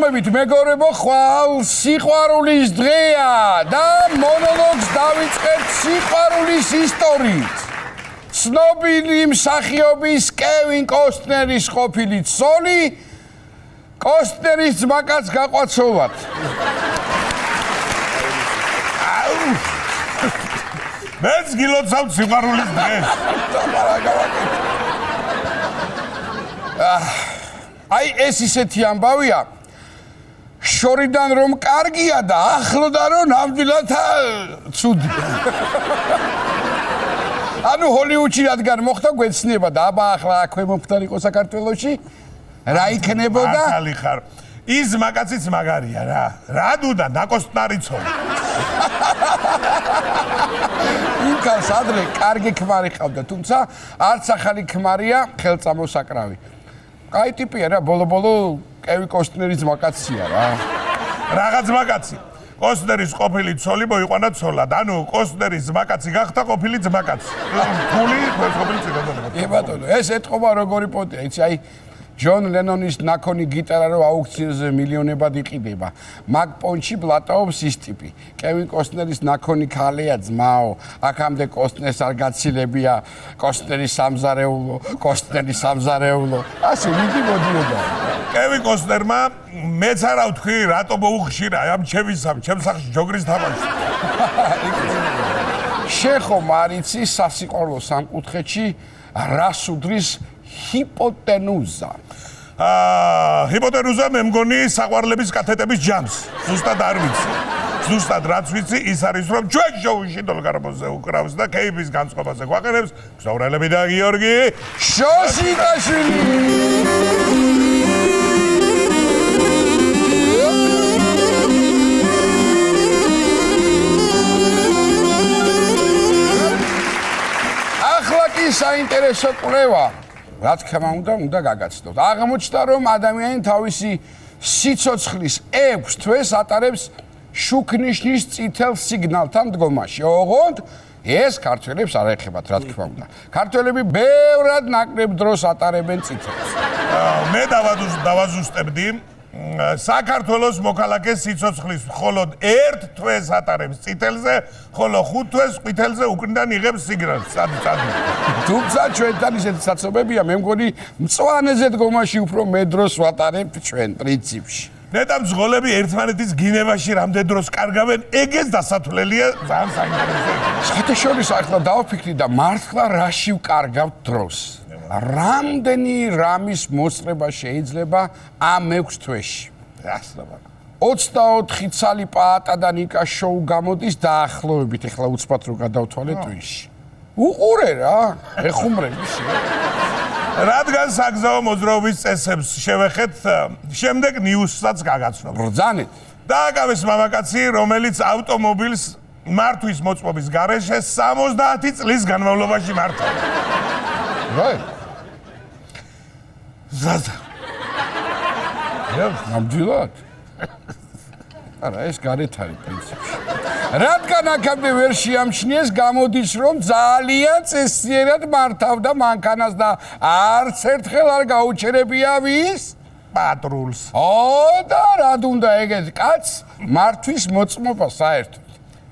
მოგესალმებით მეგობრებო, ხვალ სიყვარულის დღეა და მონოლოგს დავიწყებთ სიყვარულის ისტორიით. ცნობილი მსახიობის კევინ კოსტნერის ყოფილი ცოლი კოსტნერის ძმაკაც გაყვაცოვათ. მეც გილოცავთ სიყვარულის დღეს. აი ეს ისეთი ამბავია, შორიდან რომ კარგია და ახლოდან რომ ნამდვილად ცუდი. ანუ ჰოლივუდში რადგან მოხდა გვეცნება და აბა ახლა აქვე მომხდარიყო საქართველოში, რა იქნებოდა? მართალი ხარ. ის მაგაციც მაგარია რა. რა დუდა ნაკოსტნარი ცოლი. იქაც ადრე კარგი ქმარი ყავდა, თუმცა არც ახალი ქმარია, ხელწამოსაკრავი. აი ტიპია რა, ბოლო-ბოლო კევინ კოსტნერის ძმაკაცია რა. რაღაც მაგაცი. კოსტნერის ყოფილი ცოლი მოიყვანა ცოლად. ანუ კოსტნერის ძმაკაცი გახდა ყოფილი ძმაკაცი. ფული ყოფილი ძმაკაცი. ე ბატონო, ეს ეთყობა როგორი პოტია, იცი, აი ჯონ ლენონის ნაკონი გიტარა რო აუქციონზე მილიონებად იყიდება. მაგ პონჩი ბლატაობს ის ტიპი. კევინ კოსტნერის ნაკონი ქალია ძმაო. აქამდე კოსტნერს არ გაცილებია კოსტნერის სამზარეულო, კოსტნერის სამზარეულო. ასე მიდი მოდიოდა. კევინ კოსტნერმა მეც არა ვთქვი, რატო მოუხშირა ამ ჩემს სახლში ჯოგრის თამაში. შეხო მარიცი სასიყვარულო სამკუთხედში რას უდრის ჰიპოტენუზა. ჰიპოტენუზა მე მგონი საყვარლების კათეტების ჯამს. ზუსტად არ ვიცი. ზუსტად რაც ვიცი, ის არის რომ ჩვენ შოუში დოლგარბოზე უკრავს და კეიფის განწყობაზე გვაყენებს მგზავრელები და გიორგი შოსიტაშვილი. ახლა კი საინტერესო კვლევა. რა თქმა უნდა გაგაცნოთ. აღმოჩნდა რომ ადამიანი თავისი სიცოცხლის 6 თვეს ატარებს შუქნიშნის წითელ სიგნალთან დგომაში. ოღონდ ეს ქართველებს არ ეხებათ, რა თქმა უნდა. ქართველები ბევრად ნაკლებ დროს ატარებენ წითელს. მე დავაზუსტებდი საქართველოს მოქალაქეს სიცოცხლის მხოლოდ 1 თვეს ატარებს წითელზე, ხოლო 5 თვეს ყვითელზე უკრიდან იღებს სიგნალს. წადი. თუმცა ჩვენთან ისეთი საცობებია, მე მგონი მწვანეზე დგომაში უფრო მე დროს ვატარებთ ჩვენ პრინციპში. ნეტა მძღოლები ერთმანეთის გინევაში რამდენ დროს კარგავენ, ეგეც დასათვლელია, ძალიან საინტერესოა. საერთაშორისო ახლა დავფიქრი და მართლა რაში ვკარგავთ დროს. რამდენი რამის მოსწრება შეიძლება ამ 6 თვეში? 24 ცალი პაატა და ნიკა შოუ გამოდის დაახლოებით, ეხლა უცბად რო გადავთვალე ტვინში. უყურე რა, ეხუმრები შე. რადგან საგზაო მოძრაობის წესებს შევეხეთ, შემდეგ ნიუსსაც გაგაცნობ. ბრძანეთ. დააკავეს მამაკაცი, რომელიც ავტომობილს მართვის მოწმობის გარეშე 70 წლის განმავლობაში მართავდა. რა? ზადა. ნამდვილად? არა, ეს გარეთ არის პრინციპში. რადგან აქამდე ვერ შეამჩნიეს, გამოდის, რომ ძალიან წესიერად მართავდა მანქანას და არც ერთხელ არ გაუჩერებია ვის? პატრულს. და რა უნდა ეგეთ კაცს მართვის მოწმობა საერთოდ.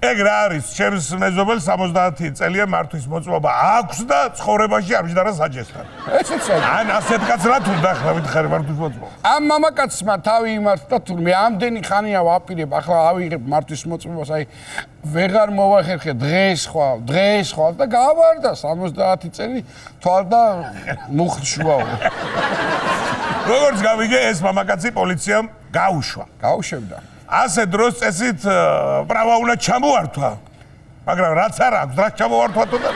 ეგ რა არის? ჩემს მეზობელს 70 წელია მართვის მოწმობა აქვს და ცხოვრებაში არ მჯდარა საჯესთან. ესეც არის. ან ასეთ კაცს რა თუნდა ახლა ვითხარი მართვის მოწმობა. ამ მამაკაცმა თავი იმართა თურმე ამდენი ხანია ვაპირებ, ახლა ავიღებ მართვის მოწმობას, აი ვეღარ მოვახერხე დღეს ხვალ და გავარდა 70 წელი თვალ და მუხლშუაო. როგორც გავიგე, ეს მამაკაცი პოლიციამ გაუშვა. გაუშვებდა. ასე დროს წესით პრავა უნდა ჩამოართვა. მაგრამ რაც არ აქვს, რაც ჩამოართვა თუ და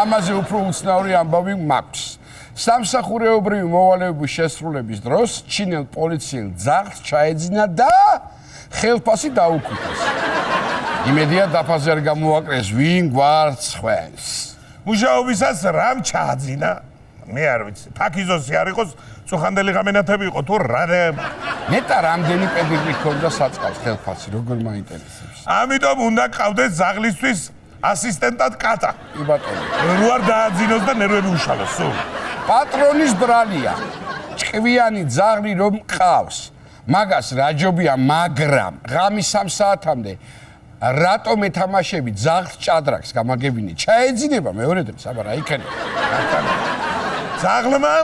ამაზე უფრო უცნაური ამბავი მაქვს. სამსახურეობრივი მოვალეობის შესრულების დროს ჩინელ პოლიციელ ძაღლს ჩაეძინა და ხელფასი დაუკვირდეს. იმედია დაფაზე არ გამოაკრეს ვინ გვარცხვენს. მუშაობისას რამ ჩააძინა? მე არ ვიცი. ფაქიზოსი არ იყოს, წუხანდელი ღამენათები იყო თუ რა? ნეტა რამდენი პედიგრი ქონდა საწყავს ხელფასი, როგორ მაინტერესებს. ამიტომ უნდა ყავდეს ზაღლისთვის ასისტენტად კატა. კი ბატონო. რო არ დააძინოს და ნერვები უშალოს, სულ. პატრონის ბრალია. ჭკვიანი ძაღლი რომ ყავს. მაგას რაჯობია, მაგრამ ღამის 3 საათამდე რატომ ეთამაშები ძაღლ ჭადრაკს გამაგებინე? ჩაეძინება მეორე დღეს, აბა რა იქნება? ძაღლმა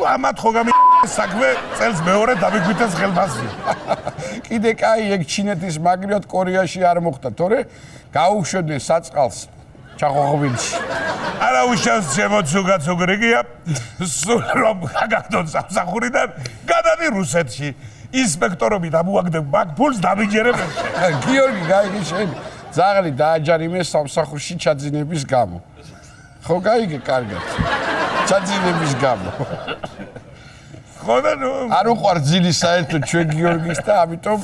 ამათ ხო გამი საქმე წელს მეორე დამიგვიტეს ხელფასი. კიდე კაი ეგ ჩინეთის მაგრიოთ კორეაში არ მოხდა, თორე გაუშვებდნენ საწყალს ჩახოხბილში. არა უშავს შემოცუგაცუგრიგია სულ რომ გაგდონ სამსახურიდან გადადი რუსეთში ინსპექტორები დამოაგდებ მაგ ფულს დამიჯერებენ. გიორგი გაიგე შენი ძაღლი დააჯარიმეს სამსახურში ჩაძინების გამო. ხო გაიგე კარგად. ჩაძინების გამო. ხოდა ნუ არ უყვარ ძილი საერთოდ ჩვენ გიორგის და ამიტომ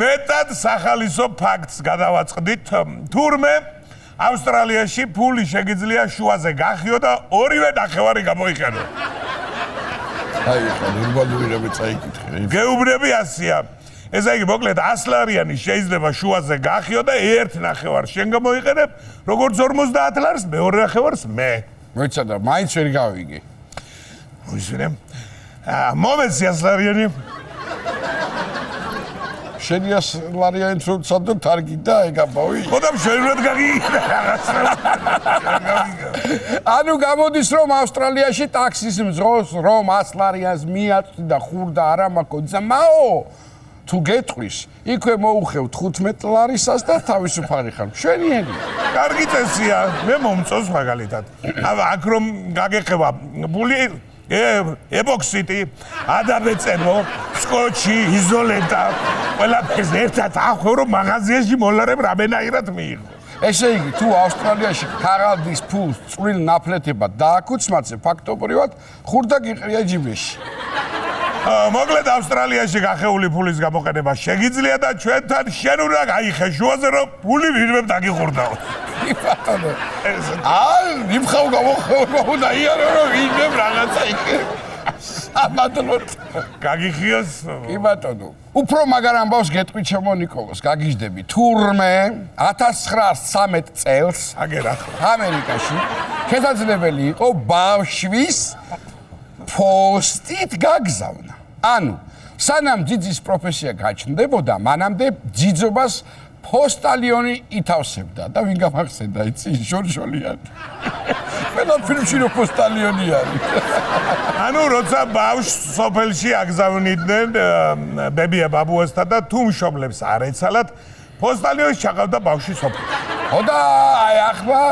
მეტად სახალისო ფაქტს გადავაწყდით თურმე ავსტრალიაში ფული შეგიძლია შუაზე გახიო და ორივე ნახევარი გამოიყენო. აი ხა ნორმალური რამე წაიკითხე. გეუბნები ასია. ესე იგი მოკლედ 100 ლარიანი შეიძლება შუაზე გახიო და ერთ ნახევარს შენ გამოიყენებ, როგორც 50 ლარს მეორე ნახევარს მე. მოიცა და მაინც ვერ გავიგე. მოისმენე. მომეცი 100 ლარიანი. შენი 100 ლარიანი თუ ცადო თარგი და ეგ აბავი. ხოდა მშვენივრად გაგიგე რაღაცა. ანუ გამოდის რომ ავსტრალიაში ტაქსის მძღოლს რომ 100 ლარიანს მიაწვდი და ხურდა არ ამაკოც მაო თუ გეტყვის იქვე მოუხევ 15 ლარისას და თავისუფალი ხარ მშვენიერი. კარგი წესია მე მომწონს მაგალითად. აქ რომ გაგეხება ფული ებოქსიტი, ადაბეწებო, სკოჩი, იზოლენტა, ყველაფერს ერთად ახვევ რომ მაღაზიაში მოლარებ რამენაირად მიიღო. ესე იგი თუ ავსტრალიაში ქაღალდის ფულს წვრილ ნაფლეთებად დააკუცმაცე ფაქტობრივად ხურდა გიყრია ჯიბეში. მოკლედ ავსტრალიაში გახეული ფულის გამოყენება შეგიძლია და ჩვენთან შენ უნდა გაიხე შუაზე რომ ფული ვინმე დაგიხურდაო. კი ბატონო. იმხავ გამოხევა და იარო რომ ვინმე რაღაცა იქე. ამადლოთ. გაგიხიოს. კი ბატონო. უფრო მაგარ ამბავს გეტყვი ჩემო ნიკოლოს, გაგიჟდები. თურმე 1913 წელს აგერა ამერიკაში შესაძლებელი იყო ბავშვის პოსტით გაგზავნა. ანუ სანამ ძიძის პროფესია გაჩნდებოდა, მანამდე ძიძობას პოსტალიონი ითავსებდა და ვინ გამახსენდა იცი შორშოლიანი. ყველა ფილმში რო პოსტალიონი არის. ანუ როცა ბავშვს სოფელში აგზავნიდნენ ბებია ბაბუასთან და თუ მშობლებს არ ეცალათ პოსტალიონს ჩაყავდა ბავშვი სოფელში. ხო და აი ახლა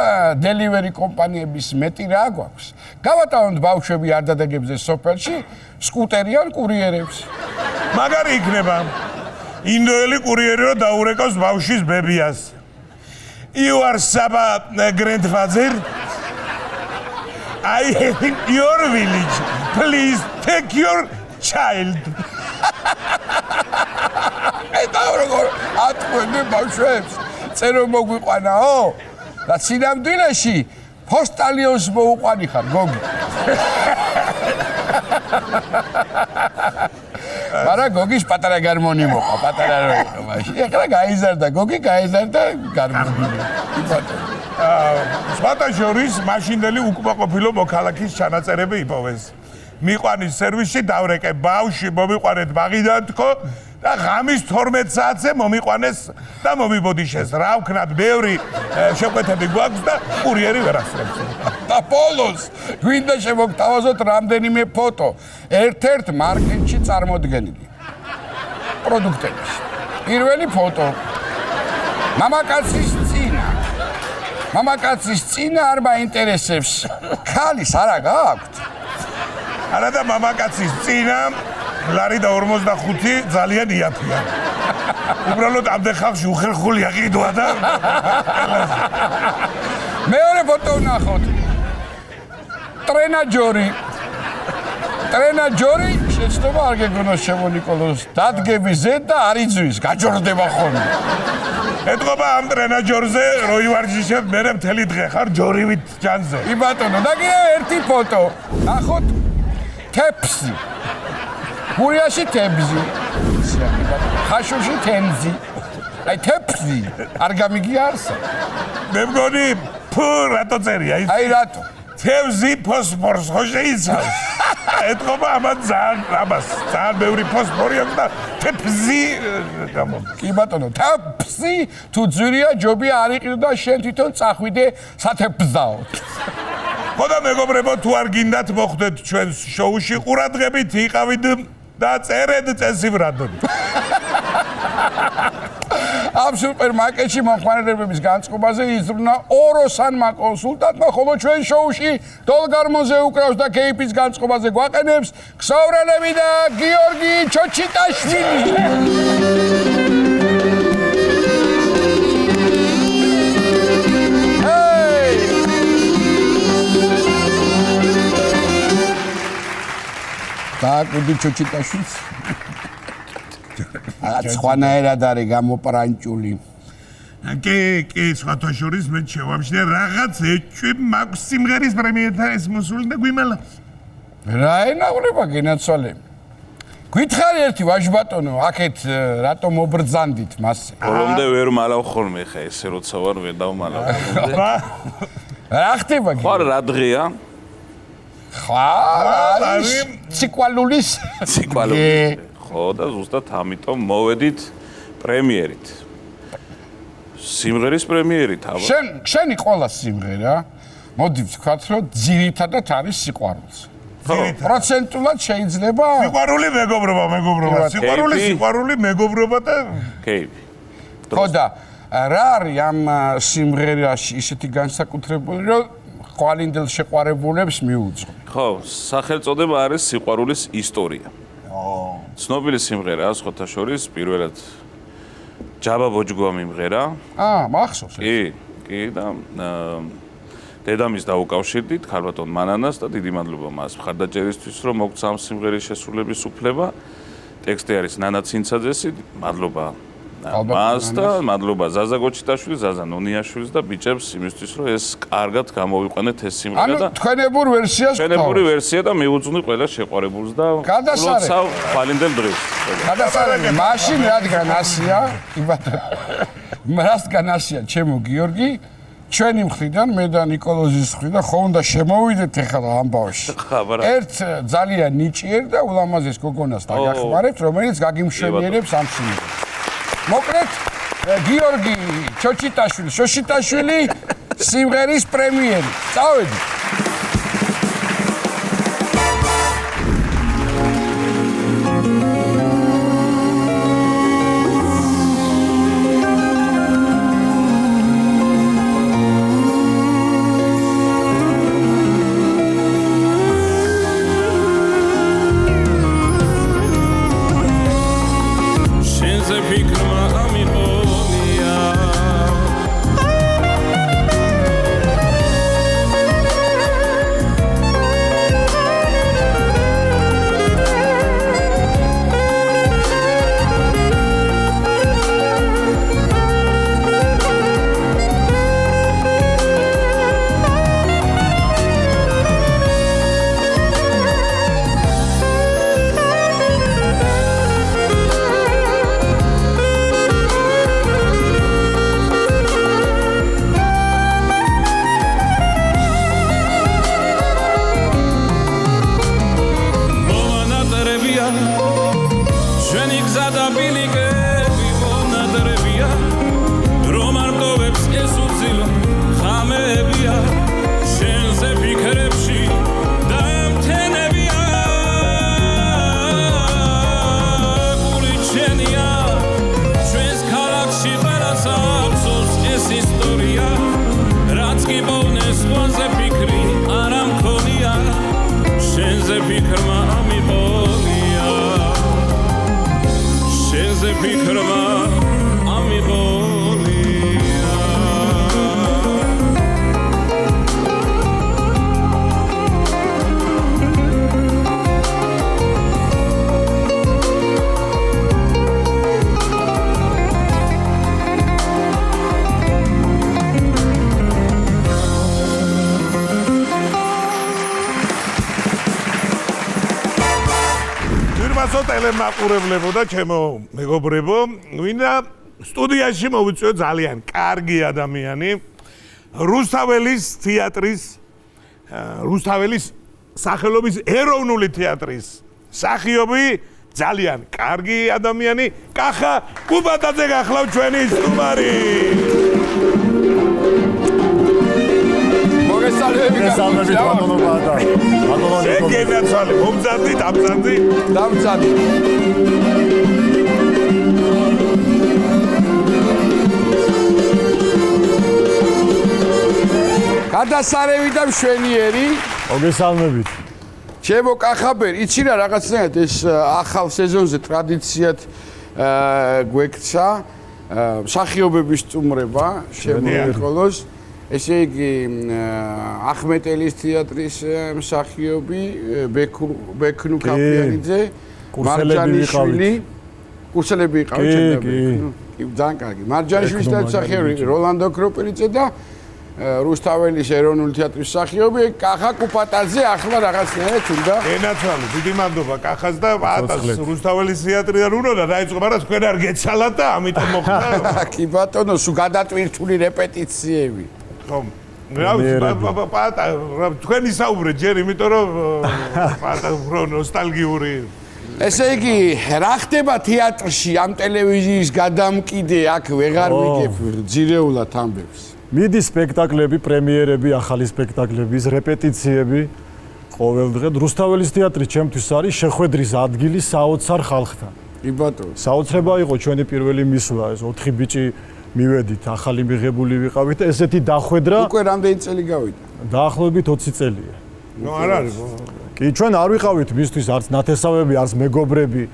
დელივერი კომპანიების მეტი რა გვაქვს. გავატავოთ ბავშვები არ დადეგებზე სოფელში სკუტერი ან კურიერებს. მაგარი იქნება ინდოელი კურიერი რო დაურეკავს ბავშვის ბებიას. You are Saba grandfather. I am in your village. Please take your child. და როგორ ატყვევდი ბავშვებს წერო მოგვიყვანაო და სინამდვილეში პოსტალიონს მოუყვანი ხარ გოგი. მაგრამ გოგის პატარა გარმონი მოყვა, პატარა რო იყო მაშინ. ეხლა გაიზარდა გოგი, გაიზარდა გარმონი. სხვათა შორის მაშინდელი უკმაყოფილო მოქალაქის ჩანაწერები იპოვეს. მიყვანის სერვისში დავრეკე ბავშვი მომიყვანეთ ბაღიდან თქო და ღამის 12 საათზე მომიყვანეს და მომიბოდიშეს. რა ვქნათ, ბევრი შეკვეთები გვაქვს და კურიერი ვერ ასწრებს. და ბოლოს გვინდა შემოგთავაზოთ რამდენიმე ფოტო ერთ-ერთ მარკეტში წარმოდგენილი პროდუქტების. პირველი ფოტო მამაკაცის წინა არ მაინტერესებს ქალის არა გააქვთ. არა და მამაკაცის წინა ლარი და 45 ძალიან იაფია. უბრალოდ ამდენ ხალხში უხერხული აყიდვა და მეორე ფოტო ვნახოთ. ტრენაჯორი შეცდომა არ გეგონოს ჩემო ნიკოლოს დადგების ზედ და არ იძვის, გაჯორდება ხოლმე. ეთყობა ამ ტრენაჯორზე რო ივარჯიშებ მერე მთელი დღე ხარ ჯორივით ჯანზე. კი ბატონო, და კიდევ ერთი ფოტო. ნახოთ თეფსი. გურიაში თებზი. ხაშურში თენზი. აი თეფსი არ გამიგია არსა. მე მგონი ფუ რატო წერია ის? აი რატო? თევზი ფოსფორს ხო შეიცავს? ეთყობა ამან ძალიან ბევრი ფოსფორი აქვს და თეფზი გამო. კი ბატონო, თაფსი თუ ძვირია ჯობია არ იყიდო და შენ თვითონ წახვიდე სათეფზაო. ხოდა მეგობრებო, თუ არ გინდათ მოხვდეთ ჩვენს შოუში, ყურადღებით იყავით და წერეთ წესივრადოდ. ამ სუპერმარკეტში მომხმარებელების განწყობაზე იზრუნა ოროსანმა კონსულტანტმა, ხოლო ჩვენ შოუში დოლგარმოზე უკრავს და кейპის განწყობაზე გვაყენებს ქსოვრელები და გიორგი ჩოჩიტაშვილი. დააკვირდი ჩოჩიტაშვილს. სხვანაირად არის გამოპრანჭული. კი, სხვათა შორის მე შევამშნე რაღაც ეჭვი მაქვს სიმღერის პრემიერთან ეს მოსული და გვიმალა. რა ენაღრება გენაცვალე? გითხარი ერთი ვაჟბატონო, აქეთ რატომ მობრძანდით მასზე? ბოლომდე ვერ მალავ ხოლმე ხა ესე როცა ვარ ვერ დავმალავ. რა ხდება? ხარ რა დღეა? არის ციკლულის ციკლული. ხო და ზუსტად ამიტომ მოვედით პრემიერით. სიმღერის პრემიერით აბა. შენი ყველა სიმღერა მოდი ვთქვათ რომ ძირითადად არის სიყვარულს. პროცენტულად შეიძლება სიყვარული მეგობრობა. სიყვარული მეგობრობა და კეიფი. ხო და რა არის ამ სიმღერაში ისეთი განსაკუთრებული რომ ყვალინდელ შეყვარებულებს მიუძღო. ხო, სახელწოდება არის სიყვარულის ისტორია. ცნობილი სიმღერაა სხვათა შორის, პირველად ჯაბა ბოჯგვა მიმღერა. მახსოვს. კი და დედამის დაუკავშირდით ქალბატონ მანანას და დიდი მადლობა მას მხარდაჭერისთვის, რომ მოგცა ამ სიმღერის შესრულების უფლება. ტექსტი არის ნანა ცინცაძესი, მადლობა მას და მადლობა ზაზა გოჩიტაშვილის, ზაზა ნონიაშვილის და ბიჭებს იმისთვის, რომ ეს კარგად გამოვიყვანეთ ეს სიმღერა და თქვენებურ ვერსიას ჩვენებური ვერსია და მიუძვნი ყველა შეყვარებულს და გადასარევ ხვალინდელ დღეს. გადასარევ მაშინ რადგან ასია, რადგან ასია ჩემო გიორგი, ჩვენი მხრიდან მე და ნიკოლოზის მხრიდან ხო უნდა შემოვიდეთ ახლა ამბავში. ერთ ძალიან ნიჭიერ და ულამაზეს გოგონას დაგახმარებთ, რომელიც გაგიმშვენიერებს ამ სიმღერას. მოკლედ გიორგი ჩოჩიტაშვილი, შოშიტაშვილი სიმღერის პრემიერი. წავედი. მაყურებლებო და ჩემო მეგობრებო, ვინდა სტუდიაში მოვიწვიო ძალიან კარგი ადამიანი, რუსთაველის თეატრის რუსთაველის სახელობის ეროვნული თეატრის მსახიობი, ძალიან კარგი ადამიანი, კახა კუბატაძე გახლავთ ჩვენი სტუმარი. მოგესალმებით ბატონო პატა. ბატონო შეგენაცვალე, მომძანდით, ამძანდით. დამძანდი. გადასარევი და მშვენიერი. მოგესალმებით. ჩემო კახაბერი, იცი რა რაღაცნაირად ეს ახალ სეზონზე ტრადიციად გვექცა მსახიობების სტუმრება შემოიყოლოს. ესე იგი ახმეტელის თეატრის მსახიობი ბექნუ კაპიანიძე, მარჯანიშვილი, კურსელები იყავით ჩემთან. კი, ძალიან კარგი. მარჯანიშვილის მსახიობი როლანდო კროპელიძე და რუსთაველის ეროვნული თეატრის მსახიობი კახა კუპატაძე ახლა რაღაცნაირად უნდა ენაცვალე, დიდი მადლობა კახას და პატას რუსთაველის თეატრიდან უნდა დაიწყო, მაგრამ თქვენ არ გეცალათ და ამიტომ მოხდა. კი ბატონო, სულ გადატვირთული რეპეტიციები. ხომ. პატა, თქვენ ისაუბრეთ ჯერ, იმიტომ რომ პატა უფრო ნოსტალგიური. ესე იგი, რა ხდება თეატრში ამ ტელევიზიის გადამკიდე აქ ვეღარ ვიგებ ძირეულად ამბებს. მიდი სპექტაკლები, პრემიერები, ახალი სპექტაკლების რეპეტიციები ყოველდღე. რუსთაველის თეატრი ჩემთვის არის შეხვედრის ადგილი საოცარ ხალხთან. კი ბატონო. საოცრება იყო ჩვენი პირველი მისვლა, ეს 4 ბიჭი მივედით, ახალი მიღებული ვიყავით და ესეთი დახვედრა უკვე რამდენი წელი გავიდა? დაახლოებით 20 წელია. ნუ არ არის. კი, ჩვენ არ ვიყავით მისთვის არც ნათესავები, არც მეგობრები,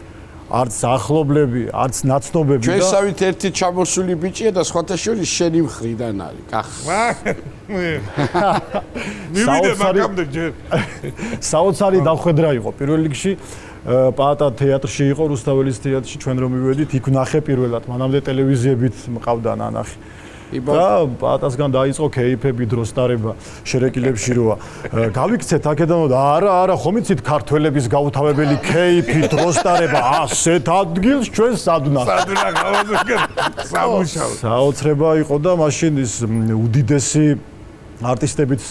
არც ახლობლები, არც ნაცნობები და ჩვენსავით ერთი ჩამოსული ბიჭია და სხვათა შორის შენი მხრიდან არის. კახა. მივიდე მაგამდე ჯერ. საოცარი დახვედრა იყო პირველ რიგში. პაატა თეატრში იყო, რუსთაველის თეატრში ჩვენ რომ მივედით, იქ ვნახე პირველად, მანამდე ტელევიზიებით მყავდა ნანახი. და პაატასგან დაიწყო კეიფები, დროსტარება, შერეკილებში როა. გავიქცეთ აქედან და არა, ხომ იცით ქართველების გაუთავებელი კეიფი, დროსტარება, ასეთ ადგილს ჩვენ სადვნახ. სადუნა გავაზრდა სამუშაო. საოცრება იყო და მაშინ ის უდიდესი არტისტებიც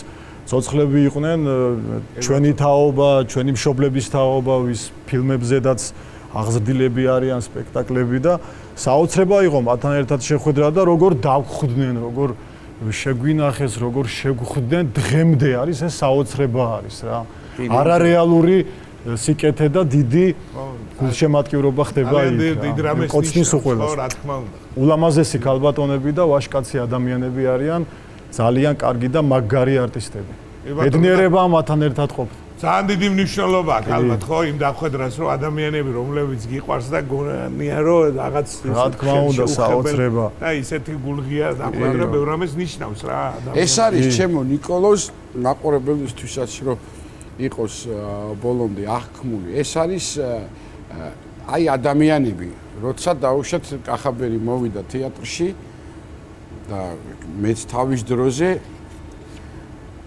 ცოცხლები იყვნენ, ჩვენი თაობა, ჩვენი მშობლების თაობა, ვის ფილმებზედაც აღზრდილები არიან სპექტაკლები და საოცრება იყო მათთან ერთად შეხვედრა და როგორ დავხვდნენ, როგორ შეგვინახეს, როგორ შეგხვდნენ, დღემდე არის ეს საოცრება არის რა. არარეალური სიკეთე და დიდი გულშემატკივრობა ხდება იქ. კოცნის უყველას. რა თქმა უნდა. ულამაზესი ქალბატონები და ვაჟკაცი ადამიანები არიან. ძალიან კარგი და მაგარი არტისტები. ბედნიერება მათთან ერთად ყოფნა. ძალიან დიდი მნიშვნელობა აქვს ალბათ ხო იმ დახვედრას რომ ადამიანები რომლებიც გიყვარს და გონია რომ რაღაც რა თქმა უნდა საოცრება და ისეთი გულღია დახვედრა ბევრ რამეს ნიშნავს რა. ეს არის ჩემო ნიკოლოზ მაყურებლისთვისაც რომ იყოს ბოლომდე აღქმული. ეს არის აი ადამიანები, როცა დაუშვათ კახაბერი მოვიდა თეატრში და მეც თავის დროზე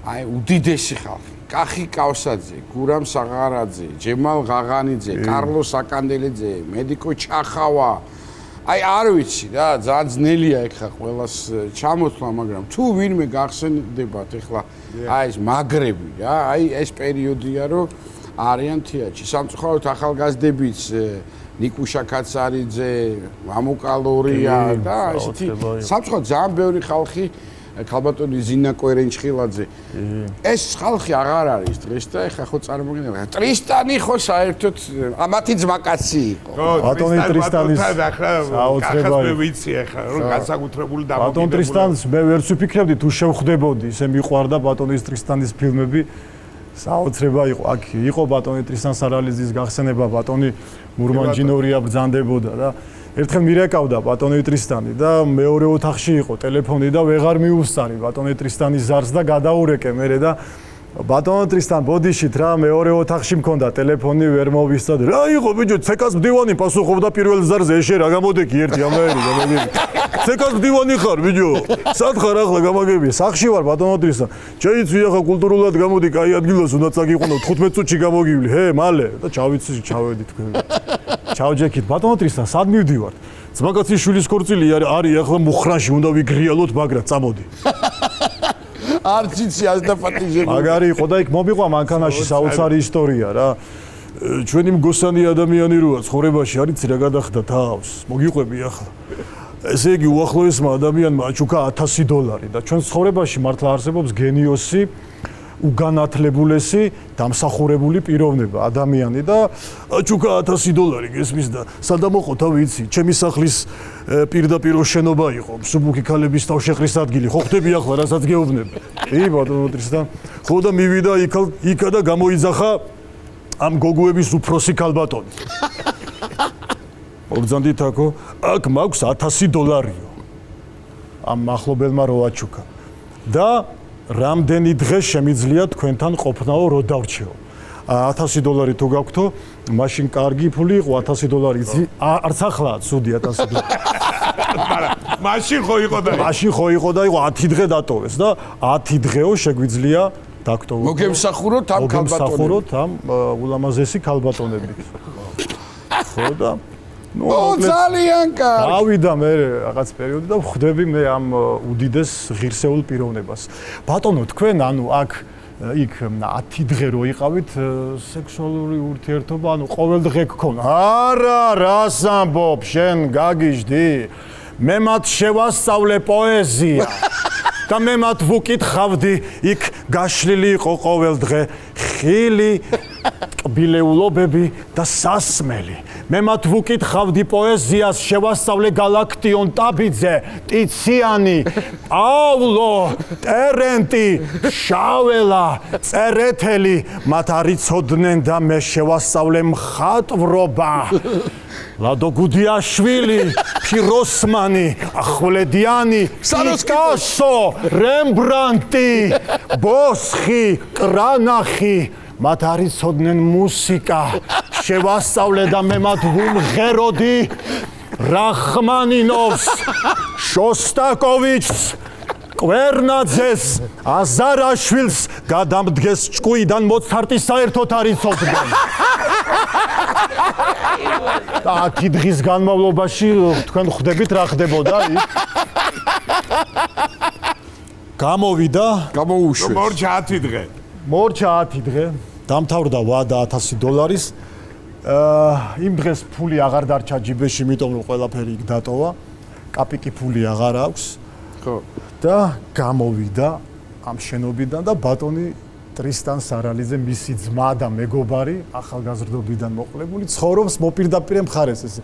აი უდიდესი ხალხი კახი კავსაძე, გურამ საღარაძე, ჯემალ ღაღანიძე, კარლოს აკანდელეძე, მედიკო ჩახავა. აი არ ვიცი რა, ძალიან ძნელია ეხლა ყველას ჩამოთვლა, მაგრამ თუ ვინმე გახსენდებათ ეხლა აი ეს მაგრები რა, აი ეს პერიოდია რომ არიან თეატრში. სამწუხაროდ ახალგაზრდებიც ნიკუშა კაცარიძე, მამუკალორია და ესეთი სამწუხაროდ ძალიან ბევრი ხალხი ქალბატონი ზინა კვერენჩხილაძე. ეს ხალხი აღარ არის დღეს და ეხლა ხო წარმოგიდგენთ. ტრისტანი ხო საერთოდ ამათი ძმაკაცი იყო. ბატონი ტრისტანის საოცრება მე ვიცი ეხლა რომ განსაკუთრებული დამოკიდებულება. ბატონ ტრისტანს მე ვერც ვფიქრებდი თუ შევხვდებოდი, ისე მიყვარდა ბატონის ტრისტანის ფილმები. საოცრება იყო. აქ იყო ბატონი ტრისტან სარალიძის გახსენება, ბატონი მურმანჯინორია ბრძანდებოდა და ერთხელ მირეკავდა ბატონი ტრისტანი და მეორე ოთახში იყო ტელეფონი და ვეღარ მიუსწარი ბატონი ტრისტანის ზარს და გადაურეკე მერე და ბატონო ტრისტან ბოდიშით რა მეორე ოთახში მქონდა ტელეფონი ვერ მოვისწად რა იყო ბიჭო ცეკას მდივანი პასუხობდა პირველ ზარზე ეშე რა გამოდექი ერთი ამერი გამოდექი ცეკას მდივანი ხარ ბიჭო სად ხარ ახლა გამაგები სახში ვარ ბატონო ტრისტან შეიძლება ახლა კულტურულად გამოდი კაი ადგილას უნდა წაგიყვანო 15 წუთში გამოგივლი ჰე მალე და ჩავიცი ჩავედი თქვენ ჩავჯექით ბატონო ტრისტან სად მივდივართ ძმაკაცის შვილის ქორწილი არის ახლა მუხრანში უნდა ვიგრიალოთ მაგრა წამოდი არც იცი ასდაპატიჟებული. მაგარი იყო და იქ მომიყვა მანქანაში საოცარი ისტორია რა. ჩვენი მგოსანი ადამიანი როა ცხოვრებაში არის რა გადახდა თავს. მოგიყვები ახლა. ესე იგი უახლოესმა ადამიანმა აჩუქა $1000 და ჩვენ ცხოვრებაში მართლა არსებობს გენიოსი უგანათლებულესი დამსახურებული პიროვნება ადამიანი და აჩუქა $1000 გესმის და სადამოყოთა ვიცი ჩემი სახლის პირდაპირ შენობა იყო მსუბუქი ქალების თავშეყრის ადგილი ხო ხდები ახლა რასაც გეუბნები კი ბატონო ტრისტან ხო და მივიდა იქა და გამოიძახა ამ გოგოების უფროსი ქალბატონი ორძანდით აქო აქ მაქვს $1000 ამ მახლობელმა რო აჩუქა და რამდენი დღე შემიძლია თქვენთან ყოფნაო რო დავრჩეო $1000 თუ გაქვთო მაშინ კარგი ფული იყო $1000 არც ახლა ცუდი $1000 მაგრამ მაშინ ხო იყო და იყო 10 დღე დატოვეს და 10 დღეო შეგვიძლია დაგტოვოთ მოგემსახუროთ ამ ქალბატონებს მოგემსახუროთ ამ ულამაზესი ქალბატონებით ხო და ძალიან კარგი. დავიდა მე რაღაც პერიოდი და ვხვდები მე ამ უდიდეს ღირსეულ პიროვნებას. ბატონო, თქვენ ანუ აქ იქ 10 დღე რო იყავით სექსუალური ურთიერთობა, ანუ ყოველ დღე გქონდა. არა, რას ამბობ, შენ გაგიჟდი. მე მათ შევასწავლე პოეზია. და მე მათ ვუკითხავდი, იქ გაშლილი იყო ყოველ დღე ხილი, კბილეულობები და სასმელი. მე მათ ვუკითხავდი პოეზიას, შევასწავლე გალაქტიონ ტაბიძე, ტიციანი, პავლო, ტერენტი, შაველა, წერეთელი, მათ არიცოდნენ და მე შევასწავლე მხატვრობა. ლადო გუდიაშვილი, ფიროსმანი, ახვლედიანი, პიკასო, რემბრანტი, ბოსხი, კრანახი, მათ არიცოდნენ მუსიკა, შევასწავლე და მე მათ ვუმღეროდი რახმანინოვს, შოსტაკოვიჩს, კვერნაძეს, აზარაშვილს, გადამდგეს ჭკუიდან მოცარტი საერთოდ არიცოდნენ. და 10 დღის განმავლობაში თქვენ ხვდებით რა ხდებოდა იქ? გამოვიდა, გამოუშვეს. მორჩა 10 დღე. მორჩა 10 დღე, დამთავრდა ვადა $1000. იმ დღეს ფული აღარ დარჩა ჯიბეში, იმიტომ რომ ყველაფერი იქ დატოვა. კაპიკი ფული აღარ აქვს. ხო. და გამოვიდა ამ შენობიდან და ბატონი ტრისტან სარალიძე, მისი ძმა და მეგობარი, ახალგაზრდობიდან მოყოლებული, ცხოვრობს მოპირდაპირე მხარეს ეს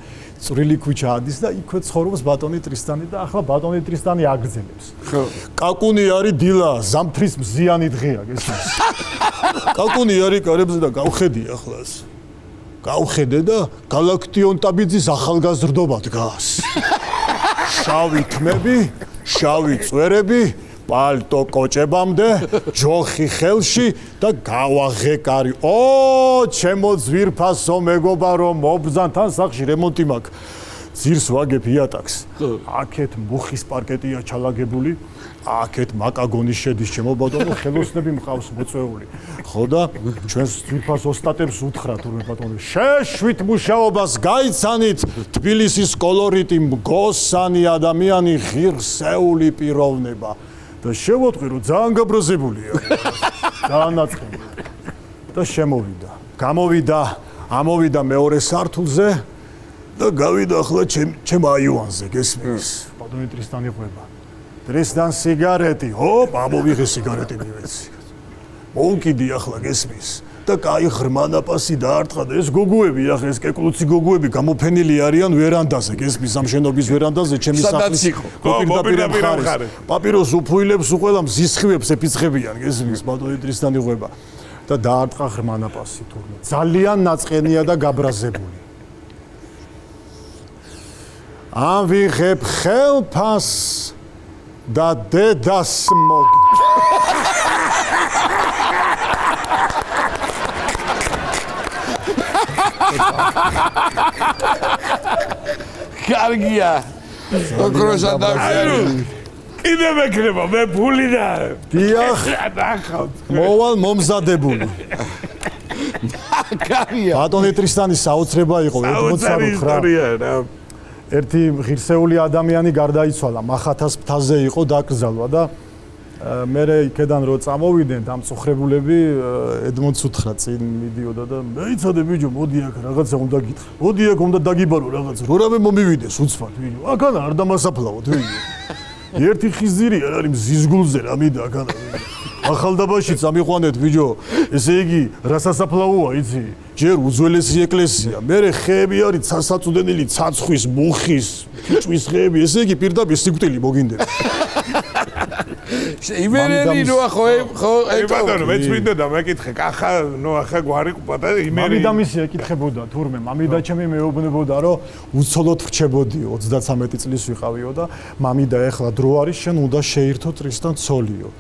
წვრილი ქუჩა ადის და იქვე ცხოვრობს ბატონი ტრისტანი და ახლა ბატონი ტრისტანი აგრძელებს. ხო. კაკუნი არის დილა, ზამთრის მზიანი დღეა, გესმის? კაკუნი არის კარებზე და გავხედი ახლას. გავხედე და გალაქტიონ ტაბიძის ახალგაზრდობა დგას. შავი თმები, შავი წვერები, პალტო კოჭებამდე, ჯოხი ხელში და გავაღე კარი. ჩემო ძვირფასო მეგობარო, მობრძანთან სახში რემონტი მაქვს. ძირს ვაგებ იატაკს. აქეთ მუხის პარკეტია ჩალაგებული, აქეთ მაკაგონი შედის, ჩემო ბატონო, ხელოსნები მყავს მოწვეული. ხო და ჩვენს ძვირფას ოსტატებს უთხრა თურმე ბატონო, შეშვით მუშაობას, გაიცანით თბილისის კოლორიტი, მგოსანი ადამიანი, ღირსეული პიროვნება. და შევოტყვი რომ ძალიან გაბრაზებულია. ძალიან აწყენი. და შემოვიდა. ამოვიდა მეორე სართულზე და გავიდა ახლა ჩემ აივანზე, გესმის? ბატონი ტრისტანი ყვება. ტრისტან სიგარეტი, ამოვიღე სიგარეტი მივეცი. მოვკიდი ახლა, გესმის? და კაი ღრმანაპასი დაარტყა და ეს გოგოები, ახლა ეს კეკლუცი გოგოები გამოფენილი არიან ვერანდაზე, გესმის? ამ შენობის ვერანდაზე, ჩემი სახლის მოპირდაპირე მხარეს. პაპიროს უფუილებს უყველა მზისხივებს ეფიცხებიან, გესმის? ბატონი ტრისტანი ყვება. და დაარტყა ღრმანაპასი თურმე. ძალიან ნაწყენია და გაბრაზებული. ავიღებ ხელფას და დედას მოგი. კარგია. ოქროს ადამიანი. კიდე მეკრება, მე ფული და დიახ, დახავთ. მოვალ მომზადებული. კარგია. ბატონი ტრისტანის საოცრება იყო 49. ერთი ღირსეული ადამიანი გარდაიცვალა, მახათას მთაზე იყო დაკრძალვა და მე იქედან რო წამოვიდნენ დამწუხრებულები ედმონდს უთხრა წინ მიდიოდა და მეიცადე ბიჭო მოდი აქ რაღაცა უნდა გითხრა მოდი აქ უნდა დაგიბარო რაღაცა რო რამე მომივიდეს უცბად ბიჭო აქ არ დამასაფლავოთ ბიჭო ერთი ხიზირი არ არის მზიზგულზე რამიდა აქ ახალდაბაში წამიყვანეთ ბიჭო ესე იგი რა სასაფლაოა იცი ჯერ უძველესი ეკლესია მერე ხეები არის სასაწუდენელი ცაცხვის მუხის ფიჭვის ხეები ესე იგი პირდაპირ სიკვდილი მოგინდება იმერელი ნუ ხო ბატონო მეც მინდოდა მეკითხე კახა ნუ ახლა გვარი ყვება იმერი მამიდა მისი ეკითხებოდა თურმე მამიდა ჩემი მეუბნებოდა რომ უცოლოდ ვრჩებოდი 33 წლის ვიყავიო და მამიდა ეხლა დრო არის შენ უნდა შეირთო ტრისთან ცოლიო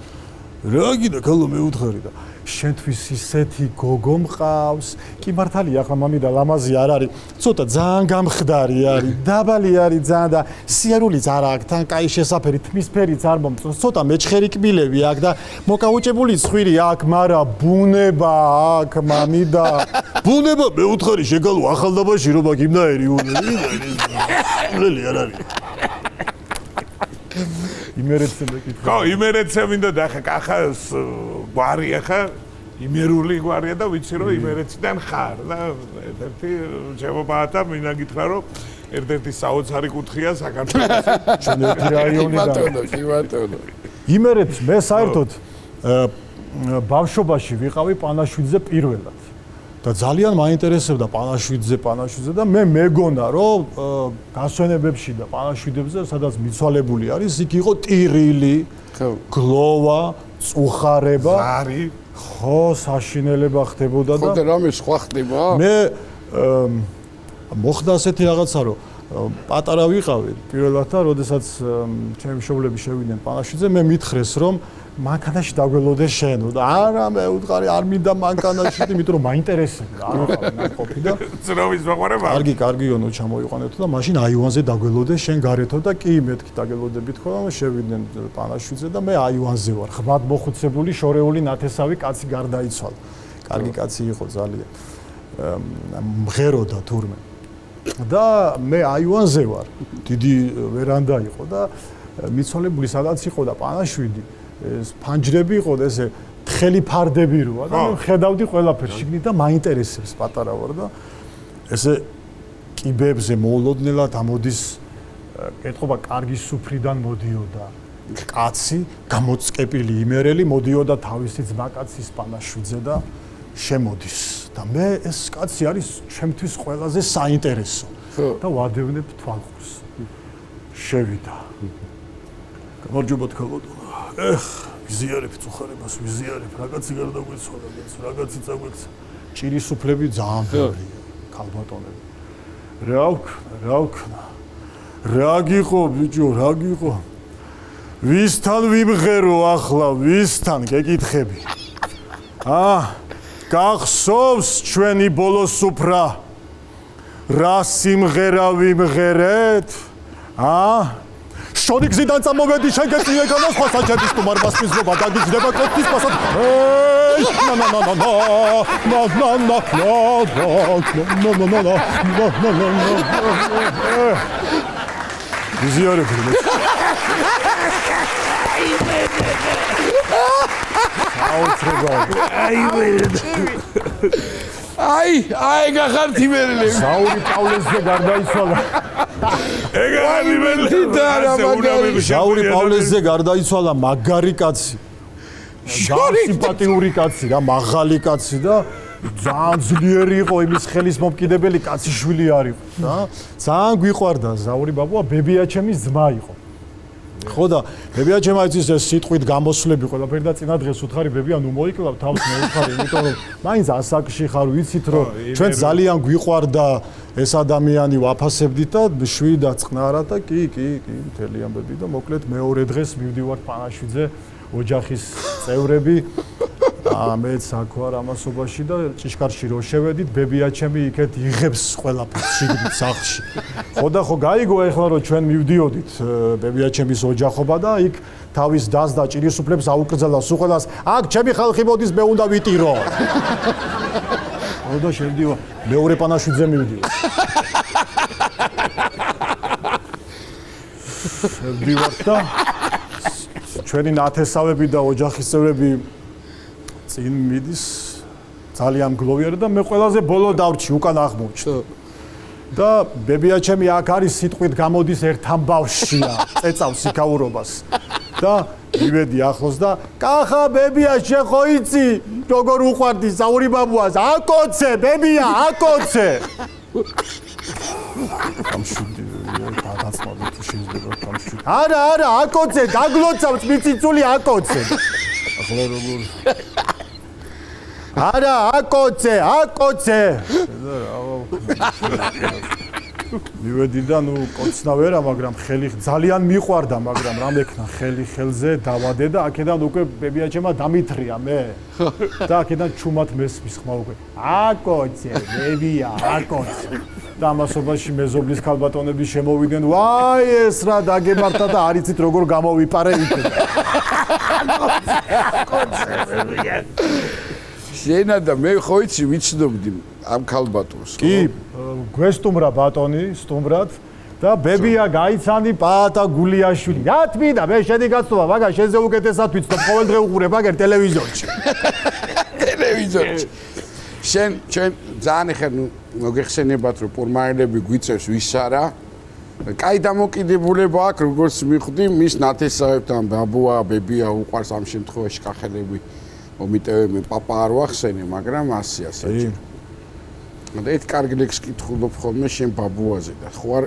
რა გინდა ქალო მეუთხარი და შენთვის ისეთი გოგო მყავს კი მართალია ახლა მამიდა ლამაზი არ არის ცოტა ძალიან გამხდარი არის დაბალი არის ძალიან და სიარულიც არ აქვს თან კაი შესაფერი თმისფერიც არ მომწონს ცოტა მეჩხერი კბილები აქვს და მოკაუჭებული ცხვირი აქვს მაგრამ ბუნება აქვს მამიდა ბუნება მეუთხარი შეგალო ახალდაბაში რომ აქ იმნაერი უნელი არ არის იმერეთზე მეკითხა. ხო, იმერეთზე მინდოდა ახლა კახას გვარი ახლა იმერული გვარია და ვიცი რომ იმერეთიდან ხარ და ერთ-ერთი შემობათა მინდა გითხრა რომ ერთ-ერთი საოცარი კუთხეა საქართველოს ჩვენ ერთი რაიონიდან. ბატონო. იმერეთს მე საერთოდ ბავშვობაში ვიყავი პანაშვიდზე პირველად. და ძალიან მაინტერესებდა პანაშვიდზე და მე მეგონა რომ გასვენებებში და პანაშვიდებზე სადაც მიცვალებული არის იქ იყო ტირილი, გლოვა, წუხარება, ზარი, ხო, საშინელება ხდებოდა და ხო და რამე სხვა ხდება? მე მოხდა ასეთი რაღაცა რომ პატარა ვიყავი პირველად და როდესაც ჩემი მშობლები შევიდნენ პანაშვიდზე მე მითხრეს რომ მანქანაში დაგველოდე შენ და არა მე უთხარი არ მინდა მანქანაში იმიტომ რომ მაინტერესებდა არ ვიყავი ყოფილი და ძროვის მოყარება კარგიო ნუ ჩამოიყვანეთო და მაშინ აივანზე დაგველოდე შენ გარეთო და კი მეთქი დაგველოდებით ხო შევიდნენ პანაშვიდზე და მე აივანზე ვარ ხმად მოხუცებული შორეული ნათესავი კაცი გარდაიცვალა კარგი კაცი იყო ძალიან მღეროდა თურმე და მე აივანზე ვარ დიდი ვერანდა იყო და მიცვალებული სადაც იყო და პანაშვიდი ეს ფანჯრები იყო და ესე თხელი ფარდები როა და მე ხედავდი ყველაფერს შიგნით და მაინტერესებს პატარა ვარ და ესე კიბებზე მოულოდნელად ამოდის ეთყობა კარგი სუფრიდან მოდიოდა კაცი გამოწკეპილი იმერელი მოდიოდა თავისი ძმაკაცის პანაშვიდზე და შემოდის და მე ეს კაცი არის ჩემთვის ყველაზე საინტერესო და ვადევნებ თვალყურს შევიდა გამარჯობათ ქალბატონო ეხ ვიზიარებ წუხარებას ვიზიარებ რაღაცი გარდაგვეცვალა რაღაცი წაგვექცა ჭირის სუფლები ძალიან ბევრია ქალბატონები რა ვქნა რა გიყო ბიჭო რა გიყო ვისთან ვიმღერო ახლა ვისთან გეკითხები გახსოვს ჩვენი ბოლო სუფრა რა სიმღერა ვიმღერეთ შორი გზიდან წამოვედი შეგეწი ეგანა სხვა საჭების თუმარბას მიზნობა დაგიჯდება კოთის პასად აი გახართ იმერელი საური პავლესზე გარდაიცვალა საური პავლესზე გარდაიცვალა მაგარი კაცი სიმპათიური კაცი რა მაღალი კაცი და ძალიან ძლიერი იყო იმის ხელის მომკიდებელი კაციშვილი არის და ძალიან გვიყვარდა ზაური ბაბუა ბებიაჩემის ძმა იყო ხო და ბებიაჩემაც ის სიტყვით გამოსვლები ყველაფერი და წინა დღეს უთხარი ბებია ნუ მოიკლავ თავს მე უთხარი იმიტომ რომ მაინც ასაკში ხარ ვიცით რომ ჩვენ ძალიან გვიყვარდა ეს ადამიანი ვაფასებდით და შვიდა წყნარა და კი მთელი ამბები და მოკლედ მეორე დღეს მივდივართ პანაშვიდზე ოჯახის წევრები მეც აქ ვარ ამასობაში და ჭიშკარში რო შევედით ბებიაჩემი იქეთ იღებს ყველაფერს შიგნით სახლში ხო და ხო გაიგო ეხლა რომ ჩვენ მივდიოდით ბებიაჩემის ოჯახობა და იქ თავის დას და ჭირის სუფლებს აუკრძალა სულ ყველას აქ ჩემი ხალხი მოდის მე უნდა ვიტირო ხო და შევდივა მეორე პანაშვიდზე მივდივარ შევდივარ და ჩვენი ნათესავები და ოჯახის წევრები წინ მიდის ძალიან გლოვიერ და მე ყველაზე ბოლო დავრჩი უკან აღმოჩნდა. და ბებია ჩემი აქ არის სიტყვით გამოდის ერთ ამბავშია, წეწავს იქაურობას. და მივედი ახლოს და კახა ბებია შენ ხო იცი როგორ უყვარდი საური ბაბუას? აკოცე ბებია, აკოცე. გამშვიდი დაგაცმავდი თუ შეიძლება გამშვიდი. არა, აკოცე, დაგლოცავთ მიწიწული აკოცე. ახლა როგორ არა, აკოცე. მივედი და ნუ კოცნა ვერა, მაგრამ ხელი ძალიან მიყვარდა, მაგრამ რამ ექნა ხელი ხელზე დავადე და აქედან უკვე ბებია ჩემა დამithრია მე. და აქედან ჩუმად მესმის ხმა უკვე. აკოცე, ბებია, აკოცე. და ამასობაში მეზობლის ქალბატონები შემოვიდნენ. ვაი, ეს რა დაგემართა და არ იცით როგორ გამოვიპარე იქ. აკოცე, ბებია. შენა და მე ხო იცი ვიცნობდი ამ ქალბატონს. კი, გვესტუმრა ბატონი, სტუმრად და ბებია გაიცანი პაატა გულიაშვილი. რა თმინდა, მე შედი გაცნობა, მაგას შენზე უკეთესად ვიცნობ, ყოველდღე უყურებ აგერ ტელევიზორში. ტელევიზორში. შენ ძალიან ხარ მოგეხსენებათ რომ პურმაელები გვიწევს ვის არა. კაი დამოკიდებულება აქვს როგორც მიხვდი მის ნათესავებთან ბაბუა, ბებია უყვარს ამ შემთხვევაში კახელები. მომიტევები პაპა არ ვახსენე, მაგრამ ასეა საჭირო. და ეს კარგი ლექს კითხულობ ხოლმე შენ ბაბუაზე და ხო არ